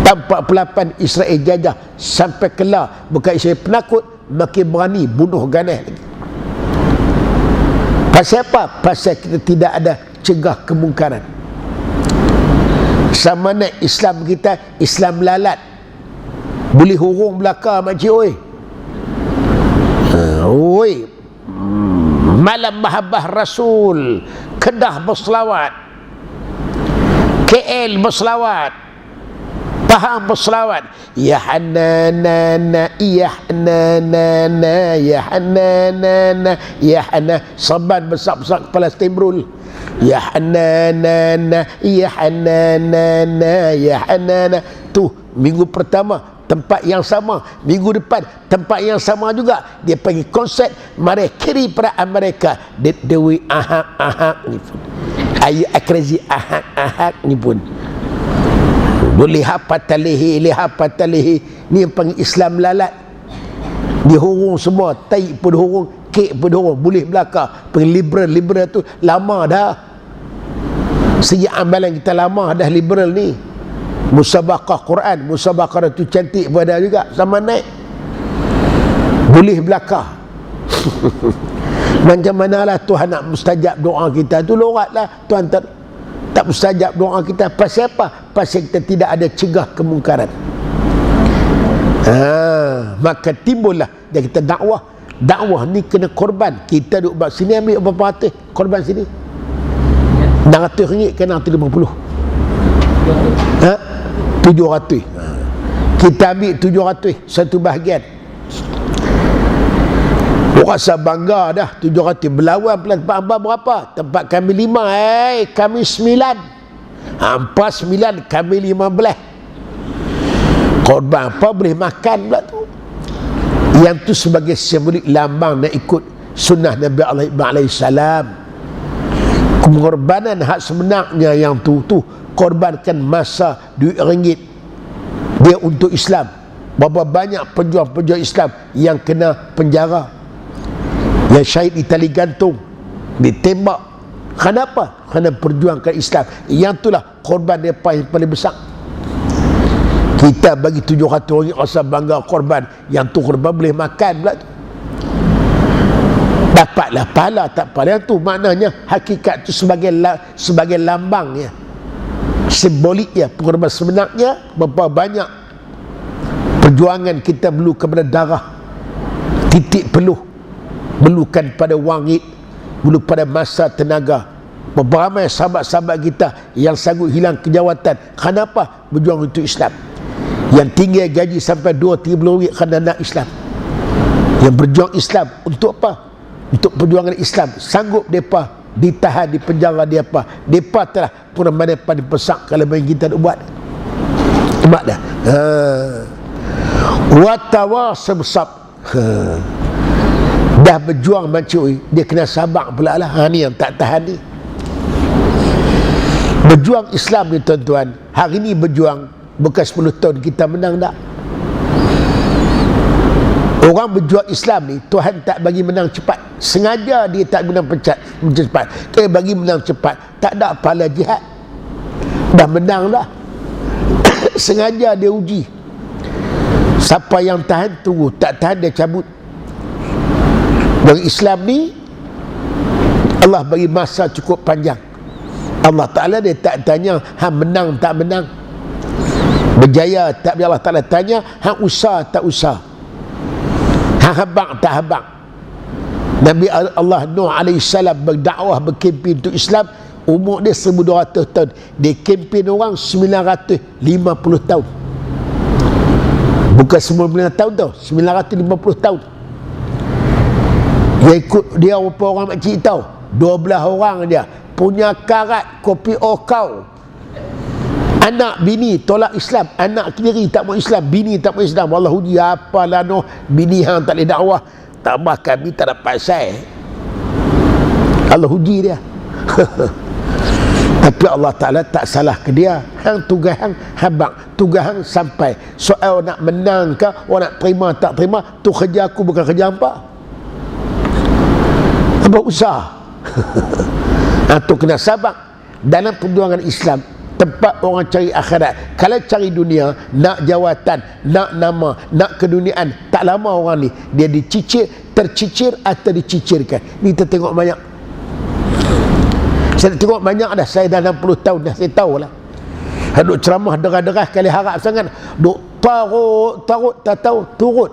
Tanpa pelapan Israel jajah sampai kelar, bukan Israel penakut, makin berani bunuh ganas lagi. Pasal apa? Pasal kita tidak ada cegah kemungkaran. Sama mana Islam kita, Islam lalat, boleh hurung belakang makcik, oi malam mahabbah Rasul, Kedah berselawat, KL berselawat, Pahang berselawat, ya Hananana ya Hananana ya Hananana ya Hanana. Saban besar-besar kepala stembrul, ya Hananana ya Hananana ya Hanana. Tu minggu pertama tempat yang sama, minggu depan tempat yang sama juga. Dia panggil konsert mari kiri peraan mereka dewi ahak ni pun ayu akrazi ahak ni pun lihat patalihi ni yang panggil Islam lalat. Dia hurung semua, tai pun hurung, kek pun hurung, boleh belakang. Liberal tu lama dah. Segi amalan kita lama dah liberal ni. Musabaqah Quran, musabaqah tu cantik pun ada juga, sama naik. Boleh belakang. Macam manalah Tuhan nak mustajab doa kita tu, loratlah Tuhan tak mustajab doa kita. Pasal apa? Pasal kita tidak ada cegah kemungkaran. Maka timbullah dia kita dakwah ni kena korban. Kita duduk buat sini, ambil berapa ratus korban sini, RM600 ke RM650, 700. Kita ambil 700 satu bahagian. Orang rasa bangga dah 700. Berlawan pula tempat hamba berapa? Tempat kami 5, kami 9. Hampa 9, kami 15. Korban apa boleh makan pula tu. Yang tu sebagai simbolik lambang nak ikut sunnah Nabi Allah Ibrahim AS. Pengorbanan hak sebenarnya yang tu korbankan masa duit ringgit dia untuk Islam. Berapa banyak pejuang-pejuang Islam yang kena penjara, yang syahid di tali gantung, ditembak. Kenapa? Kerana perjuangkan Islam. Yang itulah korban mereka yang paling besar. Kita bagi RM700 rasa bangga korban. Yang tu korban boleh makan pula tu. Dapatlah pahala tak pahala. Yang tu maknanya hakikat tu sebagai lambang ya, simbolik ya. Pengorban sebenarnya berapa banyak perjuangan kita perlu kepada darah, titik peluh, perlukan pada wangit, perlu pada masa tenaga. Berapa ramai sahabat-sahabat kita yang sanggup hilang kejawatan. Kenapa? Berjuang untuk Islam. Yang tinggi gaji sampai 2-3 ringgit kerana nak Islam. Yang berjuang Islam untuk apa? Untuk perjuangan Islam. Sanggup mereka ditahan di penjara mereka. Mereka telah pernah paling pesak kalau main kita nak buat. Mak dah. Watawasab sab. Dah berjuang macam dia kena sabar pula lah. Ni yang tak tahan ni. Berjuang Islam ni tuan-tuan. Hari ni berjuang, bukan 10 tahun kita menang tak. Orang berjuang Islam ni Tuhan tak bagi menang cepat. Sengaja dia tak menang cepat. Dia bagi menang cepat. Tak ada pahala jihad. Dah menang dah. Sengaja dia uji. Siapa yang tahan tunggu, tak tahan dia cabut. Bagi Islam ni Allah bagi masa cukup panjang. Allah Ta'ala dia tak tanya menang tak menang, berjaya tak berjaya. Allah Ta'ala tanya usah tak usah, habang tak habang. Nabi Allah Nuh AS berdakwah, berkempen untuk Islam. Umur dia 1200 tahun. Dia kempen orang 950 tahun. Bukan 9 tahun tau, 950 tahun. Dia ikut dia berapa orang makcik tahu? 12 orang dia. Punya karat kopi okau. Anak bini tolak Islam, anak sendiri tak mau Islam, bini tak mau Islam. Allah uji apalah Nuh, bini hang tak boleh dakwah, tambah kami tak dapat pasal. Allah uji dia. Tapi Allah Ta'ala tak salah ke dia. Hang tugas hang habang, tugas hang sampai. Soal nak menang ke, orang nak terima tak terima, tu kerja aku bukan kerja hampa. Apa usaha? Tu kena sabar. Dalam perjuangan Islam, tempat orang cari akhirat. Kalau cari dunia, nak jawatan, nak nama, nak keduniaan, tak lama orang ni dia dicicir, tercicir atau dicicirkan. Ni kita tengok banyak. Saya tengok banyak dah. Saya dah 60 tahun dah, saya tahu lah. Duk ceramah derah-derah kali harap sangat. Duk tarut tak tahu turut.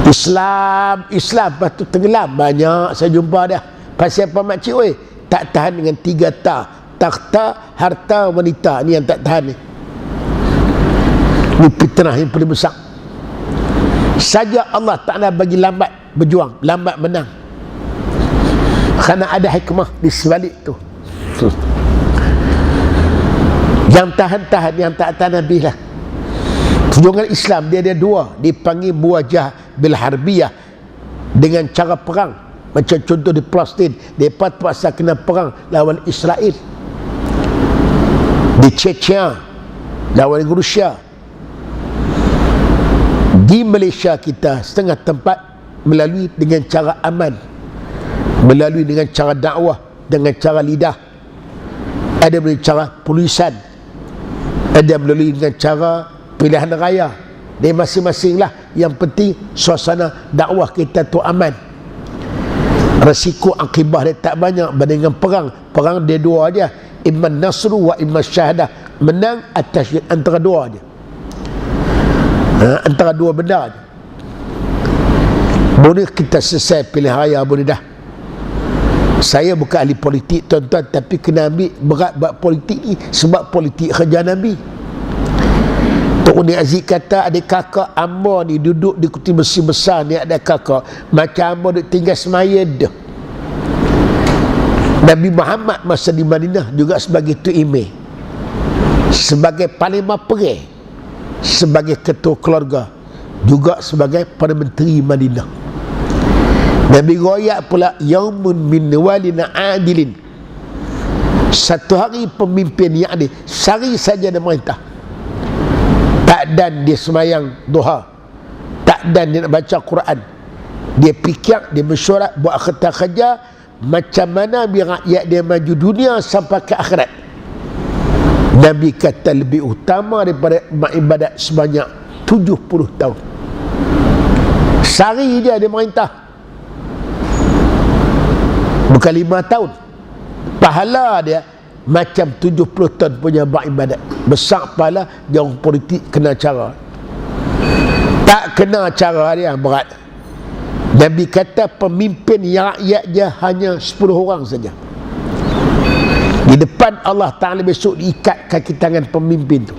Islam lepas tu tenggelam. Banyak saya jumpa dah. Pasal apa makcik oi? Tak tahan dengan 3 ta. Takhta, harta, wanita. Ni yang tak tahan ni. Ni fitnah yang paling besar. Saja Allah Ta'ala bagi lambat berjuang, lambat menang. Kerana ada hikmah di sebalik tu. Yang tahan-tahan, yang tak tahan habis lah. Perjuangan Islam dia ada dua, dipanggil muwajah bil harbiyah, dengan cara perang. Macam contoh di Palestin, mereka terpaksa kena perang lawan Israel. Di Chechnya lawan Rusia. Di Malaysia kita setengah tempat melalui dengan cara aman, melalui dengan cara dakwah, dengan cara lidah, ada melalui cara tulisan, ada melalui dengan cara pilihan raya. Dia masing-masing lah. Yang penting suasana dakwah kita tu aman. Resiko akibah dia tak banyak banding dengan perang. Perang dia dua aja, imma nasru wa imma syahadah, menang atas antara dua aja, antara dua benda aja. Boleh kita selesai pilihan raya, boleh dah. Saya bukan ahli politik tuan-tuan, tapi kena ambil berat buat politik ni, sebab politik kerja Nabi. Tok Uni Aziz kata, adik kakak amba ni duduk di kuti besi besar ni, ada kakak macam amba duduk tinggal semaya dah. Nabi Muhammad masa di Madinah juga sebagai tu imam, sebagai panglima perang, sebagai ketua keluarga, juga sebagai Perdana Menteri Madinah. Nabi royak pula yaumun min walina adilin, satu hari pemimpin yang adil, sehari saja dia merintah. Tak dan dia semayang duha, tak dan dia nak baca Quran, dia fikir, dia mesyuarat, buat kerja macam mana biar rakyat dia maju dunia sampai ke akhirat. Nabi kata lebih utama daripada ibadat sebanyak 70 tahun. Sehari dia merintah, bukan 5 tahun. Pahala dia macam 70 tahun punya beribadat. Besar pahala. Jauh politik kena cara, tak kena cara dia berat. Nabi kata pemimpin yang rakyat dia hanya 10 orang saja. Di depan Allah Ta'ala besok diikat kaki tangan pemimpin tu.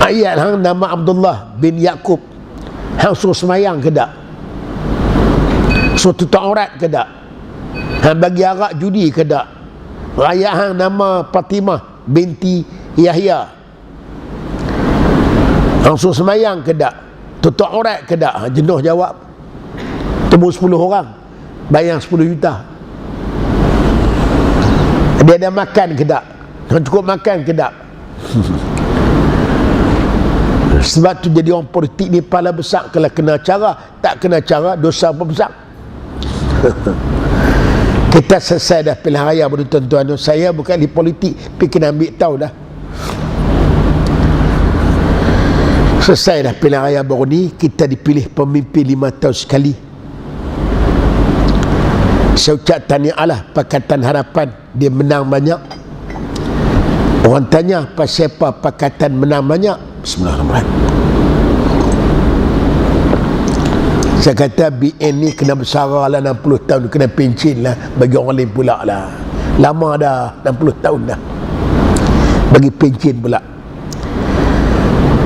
Ayat hang nama Abdullah bin Yaqub, hang suruh semayang ke tak? Suruh tutup aurat ke tak? Hang bagi arak judi ke tak? Rakyat hang nama Fatimah binti Yahya, hang suruh semayang ke tak? Tutup aurat ke tak? Jenuh jawab, temu 10 orang, bayang 10 juta. Dia ada makan ke tak? Cukup makan ke tak? Sebab tu jadi orang politik ni pahala besar. Kalau kena cara, tak kena cara, dosa apa besar. Kita selesai dah pilihan raya pada tuan-tuan. Saya bukan ahli politik, tapi kena ambil tahu dah. Selesai dah pilihan raya baru ni, kita dipilih pemimpin 5 tahun sekali. Saya ucap tahniah lah Pakatan Harapan, dia menang banyak. Orang tanya pasal apa Pakatan menang banyak? Bismillahirrahmanirrahim. Saya kata BN ni kena bersara lah 60 tahun, kena pencin lah bagi orang lain pula lah. Lama dah, 60 tahun dah, bagi pencin pula.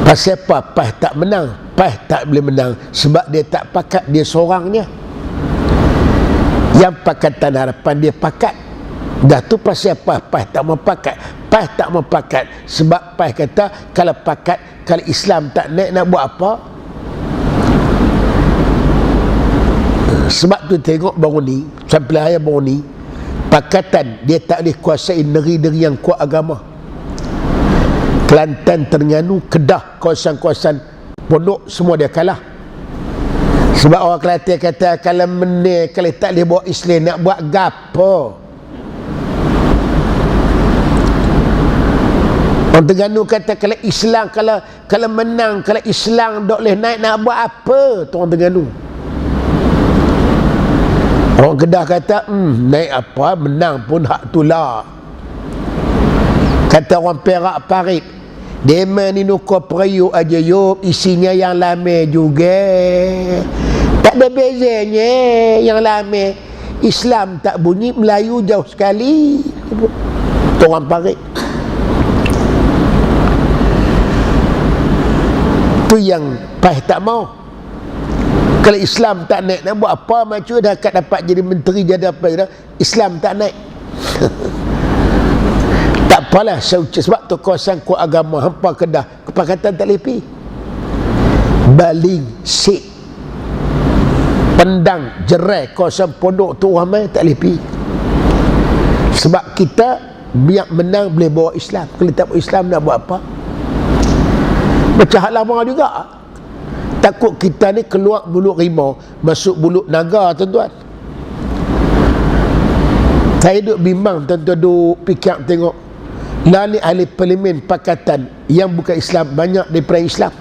Pasal apa PAS tak menang? PAS tak boleh menang sebab dia tak pakat, dia seorangnya. Yang Pakatan Harapan dia pakat. Dah tu pasal apa PAS tak mau pakat? PAS tak mau pakat sebab PAS kata kalau pakat, kalau Islam tak naik nak buat apa? Sebab tu tengok baru ni, sampai ayat baru ni, Pakatan dia tak boleh kuasai negeri-negeri yang kuat agama. Kelantan, Terengganu, Kedah, kawasan-kawasan pondok semua dia kalah. Sebab orang Kelantan kata kalau menang, kalau tak boleh bawa Islam nak buat gapo? Orang Terengganu kata kalau Islam, kalau menang, kalau Islam tak boleh naik nak buat apa? Tu orang Terengganu. Orang Kedah kata naik apa, menang pun hak tulah. Kata orang Perak Parit, demen ni nuko periuk aja yuk, isinya yang lama juga. Tak ada bezanya yang lama. Islam tak bunyi, Melayu jauh sekali. Tu orang Parit. Tu yang PAS tak mau. Kalau Islam tak naik nak buat apa? Macam dah dapat jadi menteri, jadi apa dah, Islam tak naik. Tak apalah saya ucap, sebab tu kawasan ku agama hampa Kedah Kepakatan tak boleh pergi. Baling, Sik, Pendang, Jerai, kawasan Pondok tu ramai tak boleh pergi. Sebab kita biar menang boleh bawa Islam. Kalau tak bawa Islam nak buat apa? Macam hal lama juga. Takut kita ni keluar mulut rimau masuk mulut naga, tuan-tuan. Saya duduk bimbang, tuan-tuan duduk fikir tengok lah ni ahli parlimen pakatan yang bukan Islam banyak daripada Islam.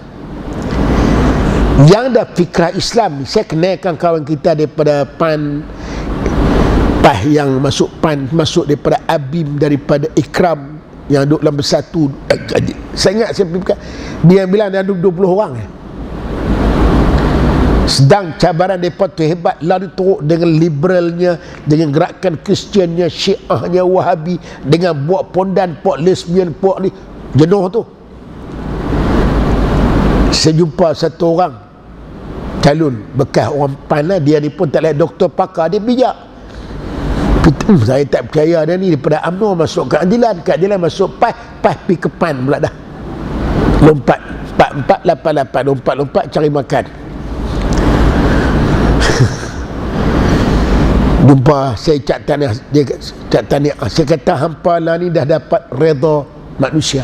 Yang dah fikrah Islam, saya kenalkan kawan kita daripada PAN, yang masuk PAN, masuk daripada ABIM, daripada Ikram yang duduk dalam bersatu. Saya ingat dia bilang dia ada 20 orang. Sedang cabaran mereka tu hebat, lari teruk dengan liberalnya, dengan gerakan Kristiannya, Syiahnya, Wahabi, dengan buat pondan, buat lesbian, buat ni, jenuh tu. Saya jumpa satu orang calon bekas orang PAN, dia ni pun tak layak doktor pakar, dia bijak. Saya tak percaya dia ni daripada UMNO masuk keadilan masuk PAS pergi ke PAN pula dah. Lompat 4488 lompat cari makan. Jumpa saya cak tahniah, dia cak tahniah, saya kata hampa lah ni dah dapat redha manusia,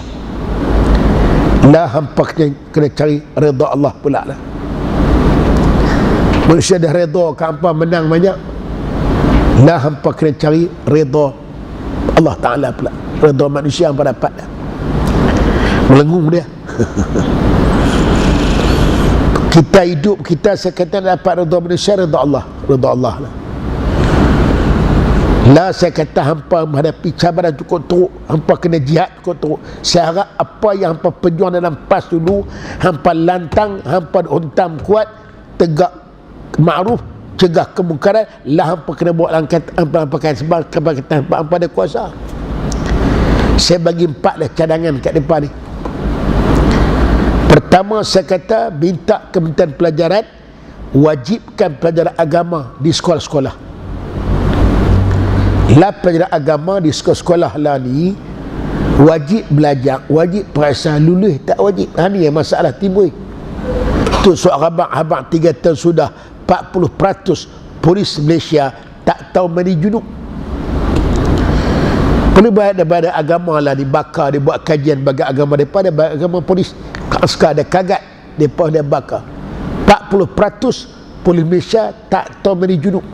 lah hampa kena cari redha Allah pula lah. Manusia dah redha ke hampa menang banyak, lah hampa kena cari redha Allah Ta'ala pula. Redha manusia hampa dapat dah. Melengung dia. Kita hidup, kita sekatan dapat redha manusia, redha Allah lah. Lah saya kata hampa menghadapi cabaran cukup teruk, hampa kena jihad cukup teruk. Saya harap apa yang hampa perjuang dalam PAS dulu, hampa lantang, hampa hentam kuat, tegak ma'ruf, cegah kemungkaran, lah hampa kena buat langkah hampa sebab kebangkitan hampa ada kuasa. Saya bagi 4 dah cadangan kat depan ni. Pertama, saya kata minta Kementerian Pelajaran wajibkan pelajaran agama di sekolah-sekolah. Lah pelajaran agama di sekolah-sekolah lah ni wajib belajar, wajib perasaan, lulus tak wajib. Ni yang masalah timbul. Tu soal abang 3 tahun sudah 40% polis Malaysia tak tahu mandi junub. Perlu daripada agama lah dibakar, dia buat kajian bagi agama daripada agama polis. Askar ada kagat, mereka ada bakar. 40% polis Malaysia tak tahu mandi junub.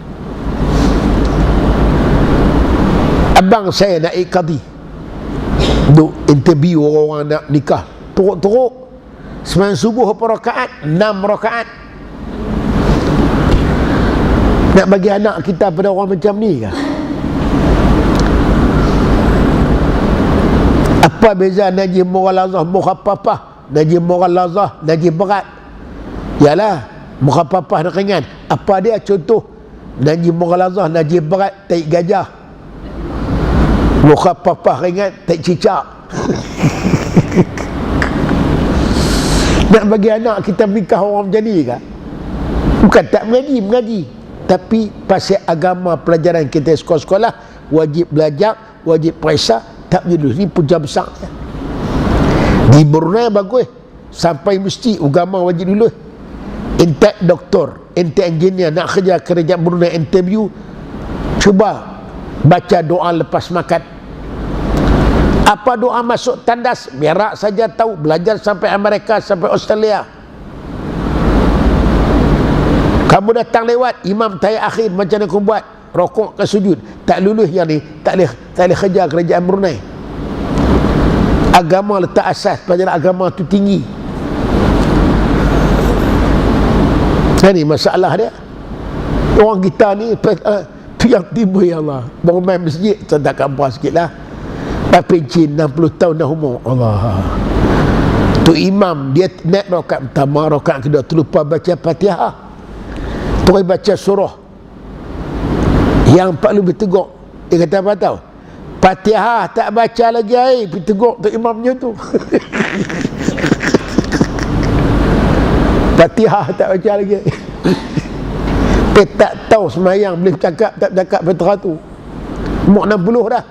Abang saya naik qadi, duk interview orang-orang nak nikah, teruk-teruk. Sembahyang subuh berapa rakaat? 6 rakaat. Nak bagi anak kita pada orang macam ni ke? Apa beza najis mughalazah, mukhaffafah? Najis mughalazah, najis berat. Yalah, mukhaffafah nak ringan. Apa dia contoh? Najis mughalazah, najis berat, taik gajah. Mukhaffafah ringan, taik cicak. Nak bagi anak kita nikah orang macam ni ke? Bukan tak mengaji, tapi pasal agama, pelajaran kita sekolah-sekolah wajib belajar, wajib periksa, tak boleh. Ni punca besar. Di Brunei bagus, sampai mesti agama wajib dulu. Intek doktor, intek engineer nak kerja Brunei interview, cuba baca doa lepas makan. Apa doa masuk tandas? Biar saja tahu. Belajar sampai Amerika, sampai Australia. Kamu datang lewat, imam tahiyat akhir macam mana kamu buat? Rokok ke sujud? Tak lulus yang ni, tak boleh kerja kerajaan Brunei. Agama letak asas, pelajaran agama tu tinggi. Ini masalah dia. Orang kita ni tu yang timbul, ya Allah. Bangun main masjid, tak kampar sikit lah. Pencin 60 tahun dah umur. Allah. Tu imam, dia naik rakaat pertama, rakaat kedua, terlupa baca Fatihah. Terus baca surah. Yang perlu bertegur. Dia kata apa tahu? Fatihah tak baca lagi, pergi tegur tu imamnya tu. Fatihah tak baca lagi. Dia tak tahu semayang boleh cakap tak cakap Fatihah tu. Umur 60 dah.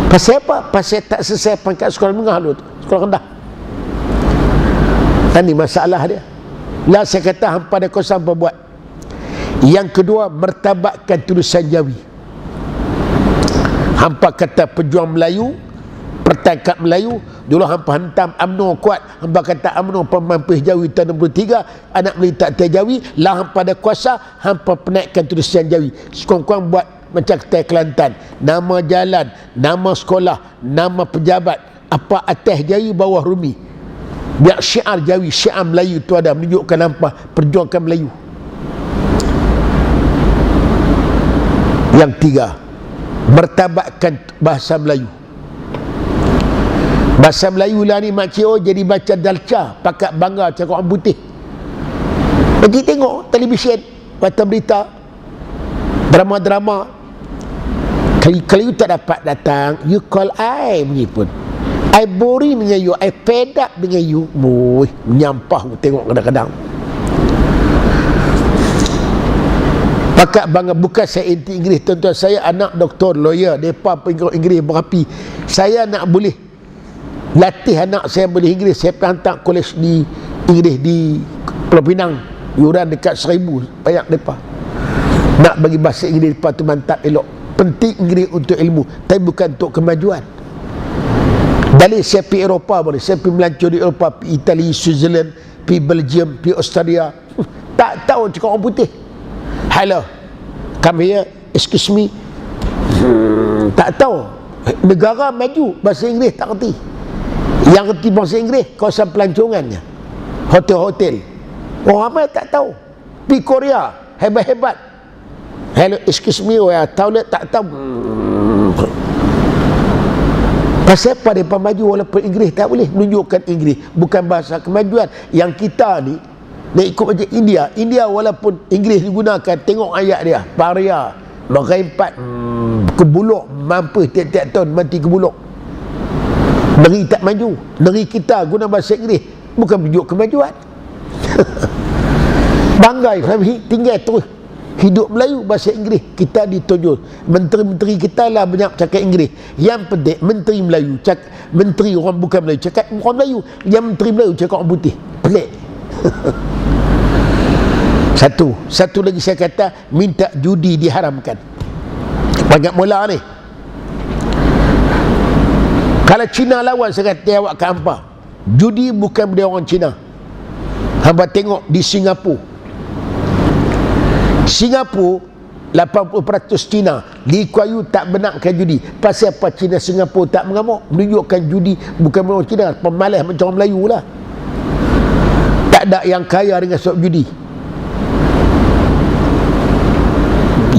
Pasal apa? Pasal tak selesai pangkat sekolah menengah dulu, sekolah rendah. Ini masalah dia. Lah saya kata hampa ada kuasa hampa buat. Yang kedua, mertabatkan tulisan Jawi. Hampa kata pejuang Melayu, pertangkap Melayu. Dulu hampa hantam UMNO kuat. Hampa kata UMNO pemampih Jawi tahun 63, anak Melayu tak terjawi. Lah hampa ada kuasa, hampa penaikkan tulisan Jawi. Sekurang-kurang buat macam Ketai Kelantan, nama jalan, nama sekolah, nama pejabat, apa atas Jawi, bawah Rumi. Biar syiar Jawi, syiar Melayu tu ada, menunjukkan hampa perjuangkan Melayu. Yang tiga, mertabatkan bahasa Melayu. Bahasa Melayu lah ni Mak Cik O jadi baca dalca, pakat bangga cakap orang putih. Pergi tengok televisyen, baca berita, drama-drama. Kalau you tak dapat datang, you call I bunyi pun. I boring dengan you, I fed up dengan you. Menyampah tengok kadang-kadang. Pakat bangga, bukan saya anti Inggeris tuan-tuan. Saya anak doktor, lawyer, mereka Inggeris berapi. Saya nak boleh latih anak saya boleh Inggeris. Saya pergi hantar kolej di Inggeris di Pulau Pinang, yuran dekat 1,000, banyak mereka. Nak bagi bahasa Inggeris mereka tu mantap elok. Penting Inggeris untuk ilmu, tapi bukan untuk kemajuan. Dalih saya pergi Eropah boleh, saya pergi melancur di Eropah, pergi Itali, Switzerland, pergi Belgium, pergi Australia. Tak tahu cakap orang putih. Hello, come here, excuse me. Tak tahu. Negara maju, bahasa Inggeris tak kerti. Yang kerti bahasa Inggeris, kawasan pelancongannya, hotel-hotel. Orang ramai tak tahu. Pergi Korea, hebat-hebat. Hello, excuse me, toilet tak tahu. Pasal apa mereka maju walaupun Inggeris tak boleh? Menunjukkan Inggeris bukan bahasa kemajuan. Yang kita ni nak ikut macam India. India walaupun Inggeris digunakan, tengok ayat dia, paria, merempat, kebuluk, mampu tiap-tiap tahun mati kebuluk. Negeri tak maju. Negeri kita guna bahasa Inggeris bukan menunjuk kemajuan. Banggai tinggal terus hidup Melayu bahasa Inggeris. Kita ditunjuk, menteri-menteri kita lah banyak cakap Inggeris. Yang penting menteri Melayu cakap, menteri orang bukan Melayu cakap orang Melayu, yang menteri Melayu cakap orang putih. Pelik. Satu lagi saya kata, minta judi diharamkan. Banyak mula ni. Kalau Cina lawan, saya kata awak ke hampa, judi bukan benda orang Cina. Hampa tengok di Singapura, 80% Cina. Lee Kuan Yew tak benarkan judi. Pasal apa Cina Singapura tak mengamuk? Menunjukkan judi bukan orang Cina, pemalas macam orang Melayu lah. Tak ada yang kaya dengan sebab judi.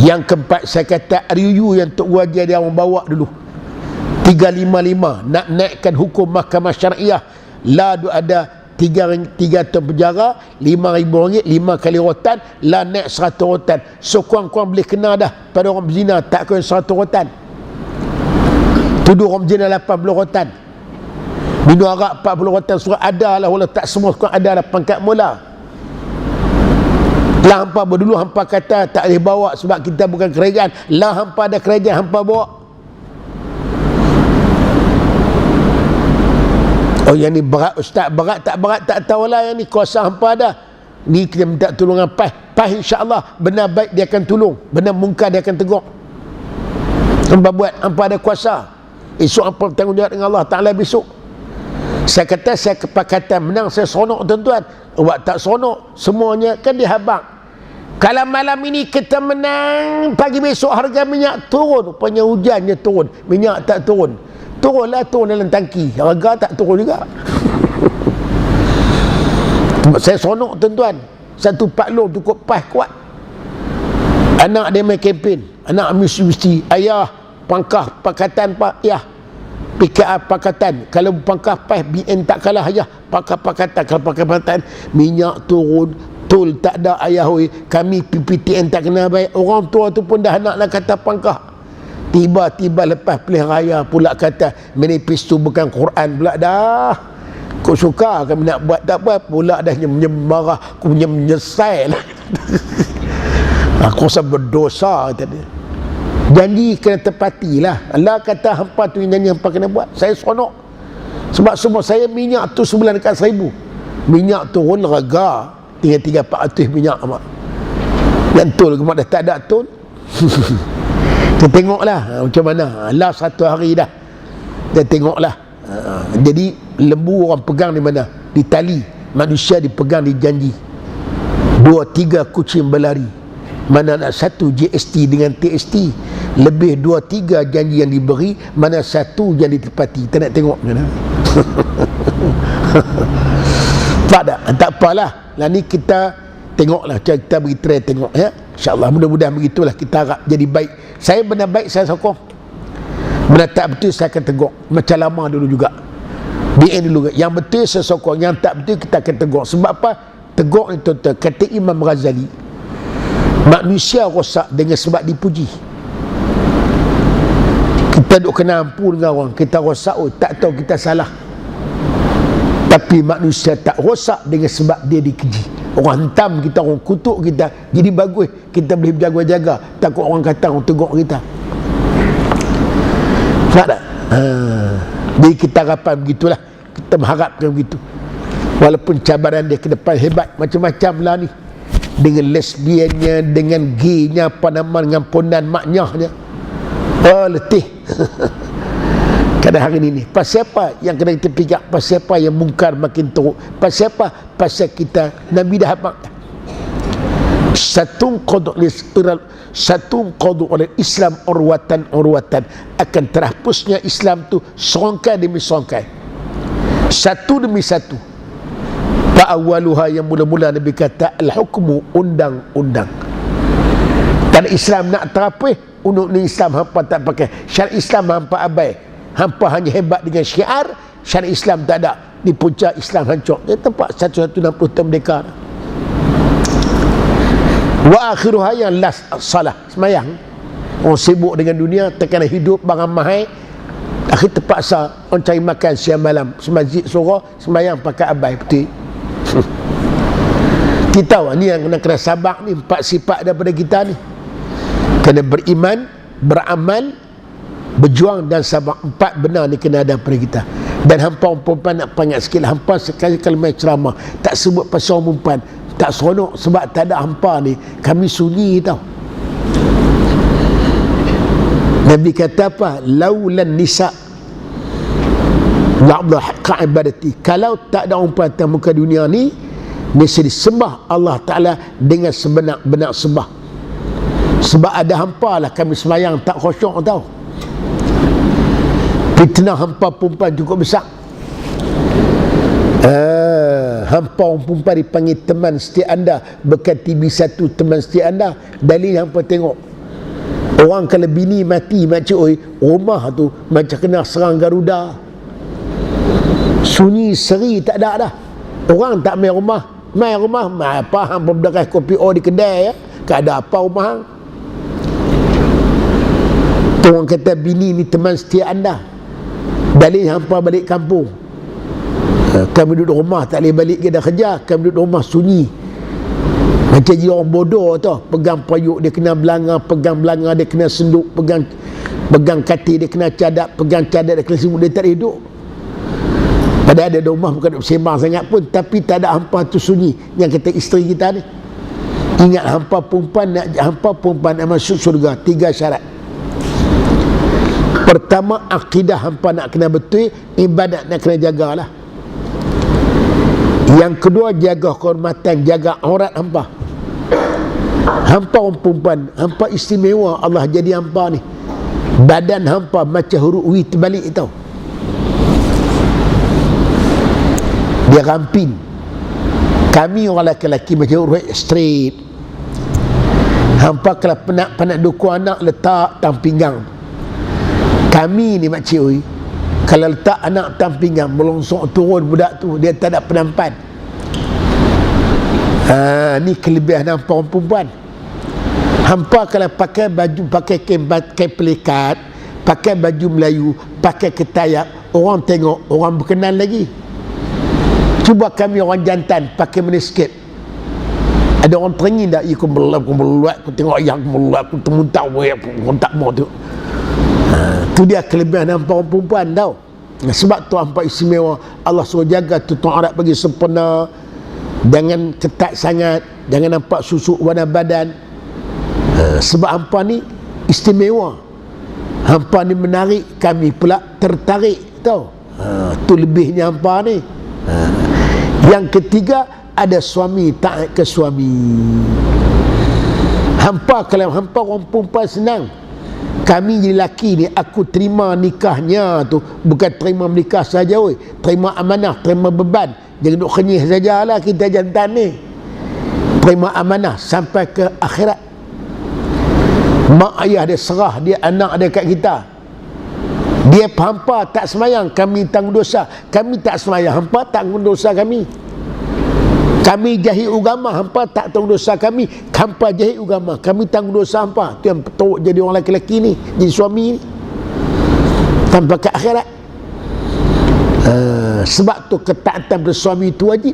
Yang keempat saya kata, RUU yang Tok Guru dia orang bawa dulu 355, nak naikkan hukum mahkamah syariah. Lah ada 3 tahun penjara, RM5,000, 5 kali rotan, lah naik 100 rotan. So kurang-kurang boleh kena dah pada orang berzina, tak kena 100 rotan. Tuduh orang berzina 80 rotan, minum arak 40 rotan. Surat ada lah, walau tak semua surat ada lah pangkat mula. Lah hampa berdulu hampa kata tak boleh bawa sebab kita bukan kerajaan. Lah hampa ada kerajaan, hampa bawa. Oh yang ni berat ustaz, berat tak tahulah. Yang ni kuasa hampa ada. Ni kita minta tolongan PAS insya-Allah benar baik dia akan tolong, benar mungkar dia akan tegur. Hampa buat, hampa ada kuasa. Esok hampa bertanggungjawab dengan Allah Taala besok. Saya kata saya kepakatan menang, saya seronok tuan-tuan. Awak tak seronok, semuanya kan dihabang. Kalau malam ini kita menang, pagi besok harga minyak turun, rupanya hujannya turun, minyak tak turun. Turunlah, turun dalam tangki, harga tak turun juga. Saya seronok tuan-tuan. Satu Pak Long cukup PAS kuat. Anak dia main kempen, anak mesti ayah pangkah pakatan Pak, ya PKR pakatan. Kalau pangkah PAS BN tak kalah ayah pangkah pakatan. Kalau pangkah pakatan minyak turun, tol tak ada ayah oi, kami PPTN tak kena baik. Orang tua tu pun dah nak kata pangkah. Tiba-tiba lepas pilihan raya pula kata manifesto bukan Quran pula dah. Kau suka kami nak buat tak buat pula dah marah, aku menyesal. Aku rasa berdosa kata dia. Janji kena tepatilah. Allah kata hampa tu yang janji hampa kena buat. Saya seronok. Sebab semua saya minyak tu sebulan dekat 1,000. Minyak turun harga tinggal 300-400 minyak mak. Dan tol ke mak dah tak ada tol. Kita tengoklah macam mana. Allah 1 hari dah. Kita tengoklah. Jadi lembu orang pegang di mana? Di tali. Manusia dipegang di janji. 2-3 kucing berlari. Mana nak satu GST dengan TST. Lebih 2-3 janji yang diberi, mana satu yang ditepati. Kita nak tengok mana. Tak apalah. Lah ni kita tengoklah, kita beri try tengok ya. InsyaAllah mudah-mudahan begitulah, kita harap jadi baik. Saya benar baik saya sokong. Benar tak betul saya akan tegur. Macam lama dulu juga. BN dulu. Yang betul saya sokong, yang tak betul kita akan tegur. Sebab apa? Tegur ni tuan-tuan. Kata Imam Ghazali, manusia rosak dengan sebab dipuji. Kita duk kena ampu dengan orang, kita rosak, tak tahu kita salah. Tapi manusia tak rosak dengan sebab dia dikeji. Orang hentam kita, orang kutuk kita, jadi bagus kita boleh berjaga-jaga, takut orang kata, orang tegur kita. Faham tak? Jadi kita harapan begitulah, kita mengharapkan begitu. Walaupun cabaran dia ke depan hebat, macam-macam lah ni, dengan lesbiannya, dengan gaynya, apa nama, dengan pondan maknyahnya. Letih. Kadang hari ini pasal apa yang kena kita fikir? Pasal apa yang mungkar makin teruk? Pasal apa? Pasal kita Nabi dah habaq satu qadu oleh Islam urwatan akan terhapusnya Islam tu serangkai demi serangkai, satu demi satu. Fa'awaluha, yang mula-mula Nabi kata al-hukmu, undang-undang. Dan Islam nak terapih, undang Islam hampa tak pakai. Syariat Islam hampa abai. Hampa hanya hebat dengan syiar, syariat Islam tak ada. Di puncak Islam hancur. Dia tempat 160 tahun merdeka. Wa akhiruha, yang last salah, semayang. Orang sibuk dengan dunia, terkena hidup barang mahal, akhir terpaksa orang cari makan siang malam, semazid surah, semayang pakai abai betul. Kita tahu ni yang kena sabar ni, 4 sifat daripada kita ni. Kena beriman, beramal, berjuang dan sabar. 4 benar ni kena ada pada kita. Dan hampa orang perempuan nak panggil sikit, hampa sekali kalau main ceramah tak sebut pasal orang perempuan, tak seronok. Sebab tak ada hampa ni, kami sunyi tau. Nabi kata apa? Laulan nisa la'abdah haqqa ibadati. Kalau tak ada orang perempuan atas muka dunia ni, mesti disembah Allah Ta'ala dengan sebenar-benar sembah. Sebab ada hampa lah kami semayang tak khusyuk tau. Fitnah hampa perempuan cukup besar. Hampa orang perempuan dipanggil teman setia anda, bukan TV1 teman setia anda. Dalil hampa tengok, orang kalau bini mati, macam rumah tu macam kena serang Garuda. Sunyi seri tak ada dah. Orang tak main rumah, apa hampa berdekat kopi di kedai ya. Tak ada apa rumah hang. Orang kata bini ni teman setia anda. Dalil hampa balik kampung. Kami duduk rumah tak boleh balik ke dah kerja, kami duduk rumah sunyi. Macam jadi orang bodoh tu, pegang payuk dia kena belanga, pegang belanga dia kena senduk, pegang katil dia kena cadap, pegang cadap dia kena sibuk, dia tak boleh duduk. Padahal ada rumah bukan duduk sembang sangat pun, tapi tak ada hampa tu sunyi. Yang kata isteri kita ni, ingat hampa perempuan nak masuk syurga, 3 syarat. Pertama, akidah hampa nak kena betul, ibadat nak kena jagalah. Yang kedua, jaga kehormatan, jaga aurat hampa. Hampa orang perempuan, hampa istimewa Allah jadi hampa ni. Badan hampa macam huruf W terbalik tau. Dia ramping. Kami orang lelaki macam huruf straight. Hampa kalau penat dukung anak, letak tang pinggang. Kami ni makcik kalau letak anak tang pinggang, melongsok turun budak tu, dia tak ada penampan. Ni kelebihan hampa orang perempuan. Hampa kalau pakai baju, pakai pelikat, pakai baju Melayu, pakai ketayak, orang tengok, orang berkenan lagi. Cuba kami orang jantan pakai miniskirt, Ada orang teringin tak, aku meluat, aku tengok ayah aku meluat, aku termuntah, aku tak mau tu. Tu dia kelebihan hampa orang perempuan tau. Sebab tu hampa istimewa. Allah suruh jaga tutur aurat bagi sempurna. Jangan ketat sangat, jangan nampak susuk warna badan. Sebab hampa ni istimewa. Hampa ni menarik, kami pula tertarik tau. Tu lebihnya hampa ni. Yang ketiga, ada suami taat ke suami. Hampa, kalau hampa orang perempuan senang, kami jadi lelaki ni, aku terima nikahnya tu bukan terima menikah saja, oi, terima amanah, terima beban. Jangan duk kenyih sajalah kita jantan ni. Terima amanah sampai ke akhirat. Mak ayah dia serah dia anak dia kat kita. Dia hampa tak semayang, kami tanggung dosa. Kami tak semayang, hampa tanggung dosa kami. Kami jahil agama, hampa tak tanggung dosa kami. Hampa jahil agama, kami tanggung dosa hampa. Itu yang teruk jadi orang lelaki ni, jadi suami ni, sampai ke akhirat. Sebab tu ketaatan bersuami itu wajib.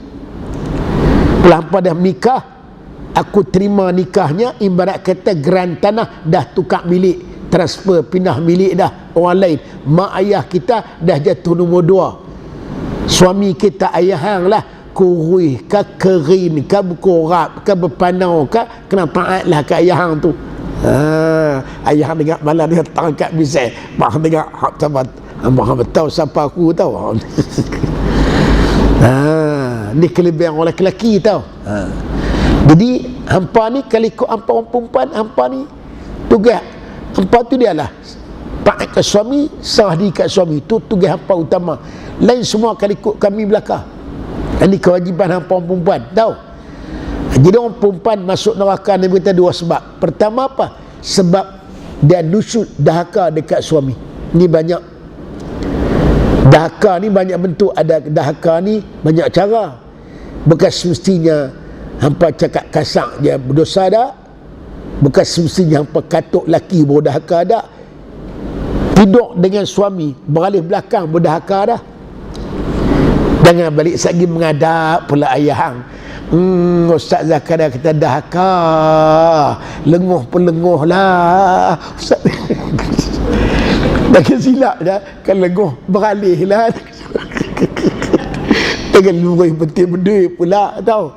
Kalau hampa dah menikah, aku terima nikahnya, ibarat kata geran tanah dah tukar milik, transfer, pindah milik dah orang lain. Mak ayah kita dah jatuh nombor 2. Suami kita ayah hang lah, kurui ke kerin ke berkorap ke berpanau ke, kena taatlah ke ayah hang tu. Ayah hang dengar malam dia tangkap bisai, mak hang dengar hak sahabat, mak hang tahu siapa aku tahu. Ni kelebihan orang lelaki tau. Jadi hampa ni kalau ikut hampa orang perempuan, hampa ni tugas hampa tu dia lah taat ke suami, serah diri kat suami. Tu tugas hampa utama. Lain semua kalau ikut kami belakang. Ini kewajipan hampa orang perempuan tahu. Jadi orang perempuan masuk neraka ni berkata 2 sebab. Pertama apa? Sebab dia nusyud, dahaka dekat suami. Ni banyak. Dahaka ni banyak bentuk. Ada dahaka ni banyak cara. Bukan semestinya hampa cakap kasar dia berdosa dah. Bukan semestinya hampa katuk laki berdahaka dah. Tidur dengan suami beralih belakang berdahaka dah. Jangan balik sagi mengadap pula ayah hang. Ustaz Zakaria kata dahaka, lenguh pun lenguh lah Ustaz. Dah silap dah, kan lenguh beralih lah. Jangan lurus betul berdua pula tau.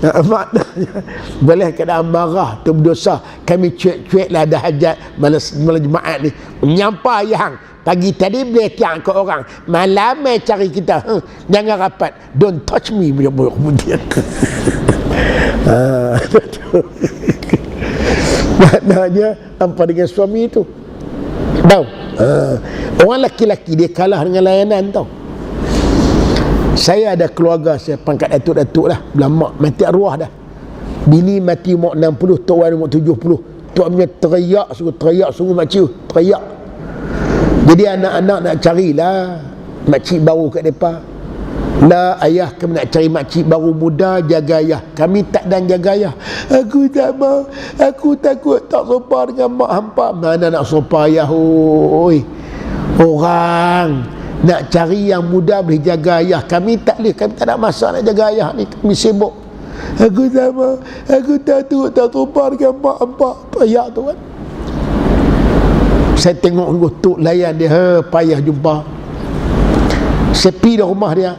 Maknanya boleh keadaan marah tu berdosa. Kami cuek-cuek lah dah hajat malas jemaat ni, menyampai ayah hang. Pagi tadi boleh tiang ke orang, malam cari kita. Jangan rapat, don't touch me kemudian. Maknanya apa dengan suami itu tahu. Orang laki-laki dia kalah dengan layanan tau. Saya ada keluarga, saya pangkat datuk-datuk lah, mak mati arwah dah. Bini mati umur 60, tok wan umur 70. Tok punya teriak sungguh makcik teriak. Jadi anak-anak nak carilah makcik baru kat depa. Lah ayah kami nak cari makcik baru muda jaga ayah. Kami tak dan jaga ayah. Aku tak mau, aku takut tak sopan dengan mak hampa. Mana nak sopan ayah oi. Orang nak cari yang muda boleh jaga ayah. Kami tak boleh, kami tak ada masa nak jaga ayah ni, kami sibuk. Aku tak mau, aku takut tak sopan dengan mak hampa. Ayah tu kan. Saya tengok tok layan dia, payah jumpa. Saya pergi di rumah dia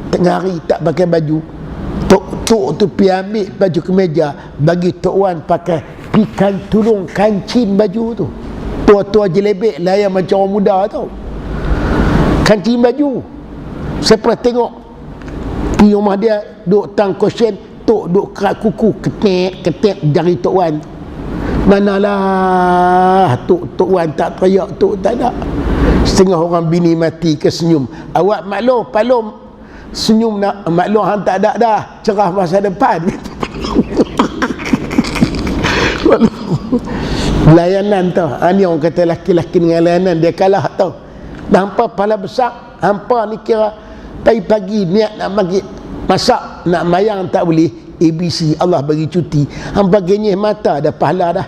tengah hari tak pakai baju. Tok tu pergi ambil baju kemeja, bagi Tok Wan pakai, pikan tulung kancing baju tu. Tua-tua jelebek layan macam orang muda tau. Kancing baju. Saya pernah tengok pergi rumah dia, duk tang kosen, tok duk kerak kuku, ketek jari Tok Wan. Manalah Tok Wan tak teriak, Tok tak ada. Setengah orang bini mati ke senyum. Awak maklum palum senyum nak maklum hang tak ada dah, cerah masa depan. Layanan tau. Ni orang kata laki-laki dengan layanan dia kalah tau. Hampa pala besar, hampa ni kira pagi-pagi niat nak bagi masak, nak mayang tak boleh. ABC Allah bagi cuti, hampa genyih mata dah pahala dah.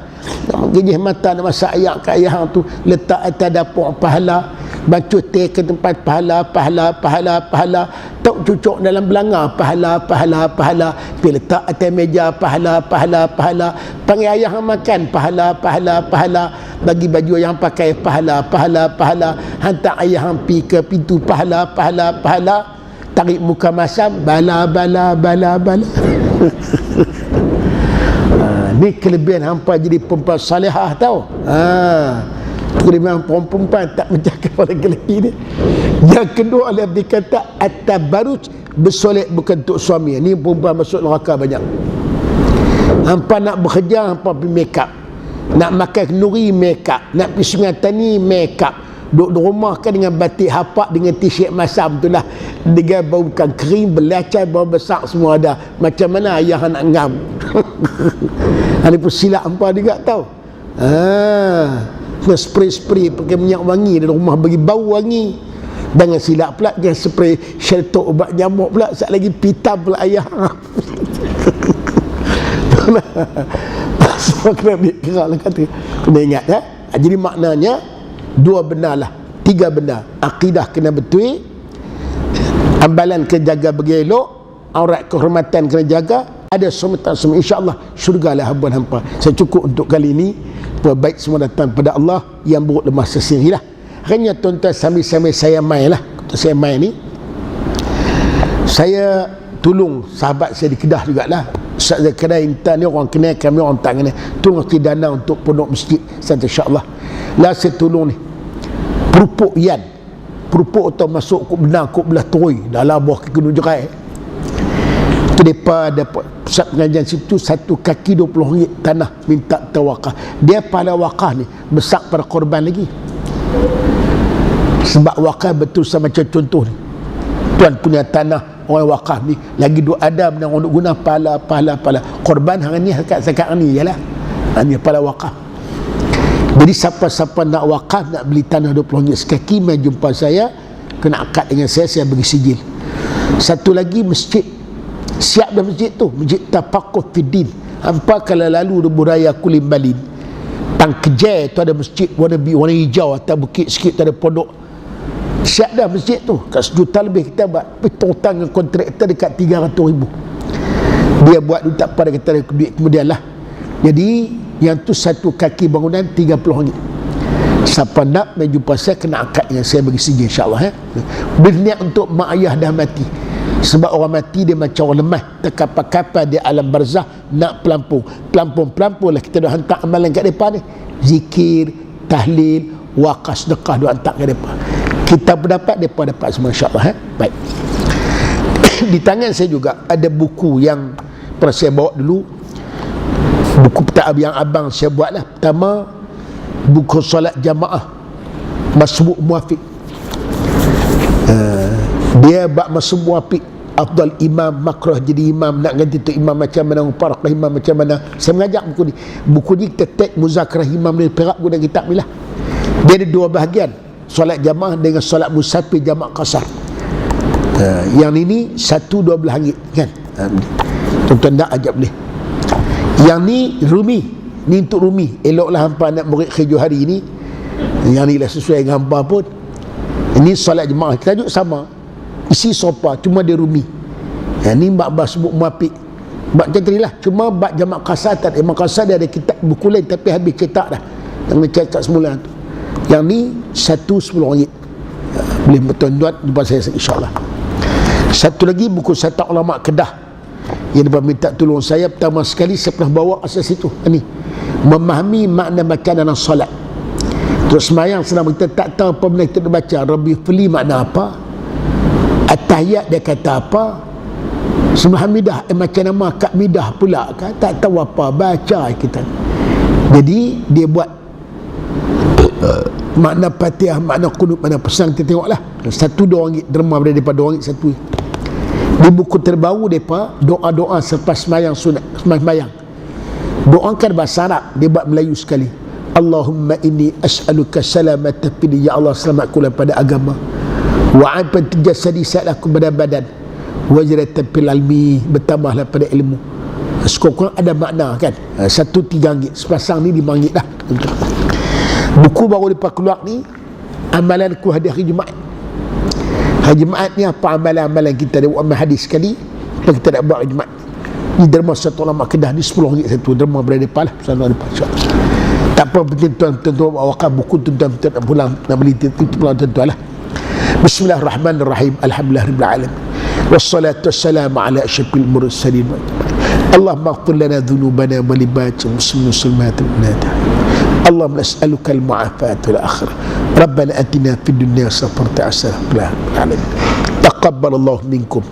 Genyih mata nak masak ayak kat ayah tu, letak atas dapur pahala, baju teh ke tempat pahala. tak cucuk dalam belanga, pahala, pahala, pahala. Pergi letak atas meja, pahala, pahala, pahala. Panggil ayah yang makan, pahala, pahala, pahala. Bagi baju yang pakai, pahala, pahala, pahala. Hantar ayah yang pergi ke pintu, pahala, pahala, pahala. Tarik muka masam, bala, bala, bala, bala. Ni kelebihan hampa jadi perempuan salihah tau. Kelebihan perempuan tak menjaga pada lelaki ni. Yang kedua adalah dia kata at-tabarruj, bersolek bukan untuk suami. Ni perempuan masuk neraka banyak. Hampa nak bekerja, hampa pergi make up. Nak makan kenduri, make up. Nak pergi Sungai Tani, make up. Duduk di rumah kan dengan batik hapak, dengan t-shirt masam tu lah. Dengan bau bukan kering, belacan, bau besar semua ada. Macam mana ayah nak ngam. Ini pun silap hampa juga tau. Spray-spray pakai minyak wangi dalam rumah bagi bau wangi. Jangan silap pula, jangan spray sheltok ubat nyamuk pula. Sekejap lagi pitam pula ayah. Semua kena ambil kerak lah kata. Kena ingat Jadi maknanya dua benda lah, tiga benda. Akidah kena betul, amalan kena jaga bagi elok, aurat kehormatan kena jaga, ada semua insya-Allah syurga lah habuan hampa. Saya cukup untuk kali ini. Baik semua datang pada Allah, yang buruk lemah sesirilah. Hanya tuan-tuan sambil-sambil saya main lah. Saya main ni, saya tolong sahabat saya di Kedah jugalah. Ustaz Zakaria intan ni orang kenal, kami orang tak kenal. Tolong cari dana untuk pondok masjid. InsyaAllah lah saya tolong ni Perupuk Yan, perupuk atau masuk kok benar kok belah terui dalam bawah kaki gunung jerai. Itu mereka dapat pusat pengajian situ, satu kaki RM20 tanah minta tawakah. Dia pada wakah ni besar pada korban lagi. Sebab wakah betul sama macam contoh ni, tuan punya tanah orang wakaf ni lagi dua adam yang orang guna pahala korban hari ni sekarang ni ialah hanya pada wakaf. Jadi siapa-siapa nak wakaf, nak beli tanah RM20 sekaki, mai jumpa saya, kena akad dengan saya bagi sijil. Satu lagi masjid, siap dah masjid tu, masjid Tafaqquh Fiddin. Hampa kalau lalu di Buraya Kulim Balin, Tang Kejar tu ada masjid warna hijau atas bukit sikit, tu ada pondok. Siap dah masjid tu, kat sejuta lebih kita buat. Petong tangan kontraktor dekat 300,000. Dia buat dulu tak apa, dia kata duit kemudian lah. Jadi yang tu satu kaki bangunan RM30. Siapa nak main jumpa saya, kena akad yang saya bagi sijil insyaAllah. Berniat untuk mak ayah dah mati. Sebab orang mati dia macam orang lemah, terkapar-kapar dia alam barzah, nak pelampung lah kita dah hantar amalan kat depan ni. Zikir, tahlil, wakaf, sedekah dah hantar kat depan. Kita berdapat, mereka dapat semua insyaAllah. Baik. Di tangan saya juga ada buku yang pernah saya bawa dulu. Buku yang abang saya buat lah. Pertama, buku solat jamaah Masbuk Muafiq. Dia bak Masbuk Muafiq, afdal imam, makruh jadi imam, nak ganti tu imam macam mana, uparakah imam macam mana. Saya mengajak buku ni. Buku ni kita tag muzakarah imam ni, Perak guna kitab ni lah. Dia ada dua bahagian, solat jamaah dengan solat musafir jamaah qasar. Yang ini RM1.12 kan. Tuan-tuan tak ajak boleh. Yang ni Rumi, ni untuk Rumi. Eloklah hampa nak murid khiju hari ni. Yang ni lah sesuai dengan hampa pun. Ini solat jemaah, tajuk sama, isi sopa, cuma dia Rumi. Yang ni bab Masbuk Muafiq, bab macam tadi lah. Cuma bab jamaah qasar tak. Jamaah qasar dia ada kitab buku lain tapi habis cetak dah, yang cetak semula tu. Yang ni RM1.10. Boleh tuan-tuan jumpa saya insyaAllah. Satu lagi buku Sata Ulama Kedah yang dia minta tolong saya. Pertama sekali saya pernah bawa asas itu ni, memahami makna bacaan dalam solat. Terus semayang selama kita tak tahu apa benda kita baca, Rabbi Fili makna apa, At-Tahiyat dia kata apa, Semua Hamidah macam nama Kak Midah pula kan, tak tahu apa, baca kita. Jadi dia buat makna Fatihah, makna Qunut, makna pesan, kita tengoklah. Satu RM2 derma daripada RM2 satu. Di buku terbaru mereka doa-doa selepas sembahyang sunat, sembahyang. Doa kan bahasa Arab, dia buat Melayu sekali. Allahumma inni as'aluka salamata fid, ya Allah selamatku pada agama, wa afat jasadi, sa'laku pada badan, wajratan fil ilmi, bertambahlah pada ilmu. Sekurang ada makna kan. Satu RM3, sepasang ni RM5 dah. Buku baru lepas keluar ni, amalanku hadiah hari Jumaat. Hari Jumaat ni apa amalan-amalan kita? Ada amal hadis sekali, apa kita nak buat hari Jumaat ni? Derma satu ulama Kedah ni 10 ringgit satu derma berada depan lah, sana depan, insyaAllah. Tak apa penting tuan-tuan wakaf buku, tuan-tuan nak pulang nak beli itu pulang tuan-tuan lah. Bismillahirrahmanirrahim. Alhamdulillahirabbil alamin. Wassalatu wassalamu ala asyrafil mursalin. Allahumma ighfir lana dhunubana wa li ba'il muslimat al-nada. Allahumma nas'aluka al-mu'afat wal akhirah. Rabbana atina fid dunya hasanatan wa fil akhirati hasanatan. Taqabbalallahu minkum.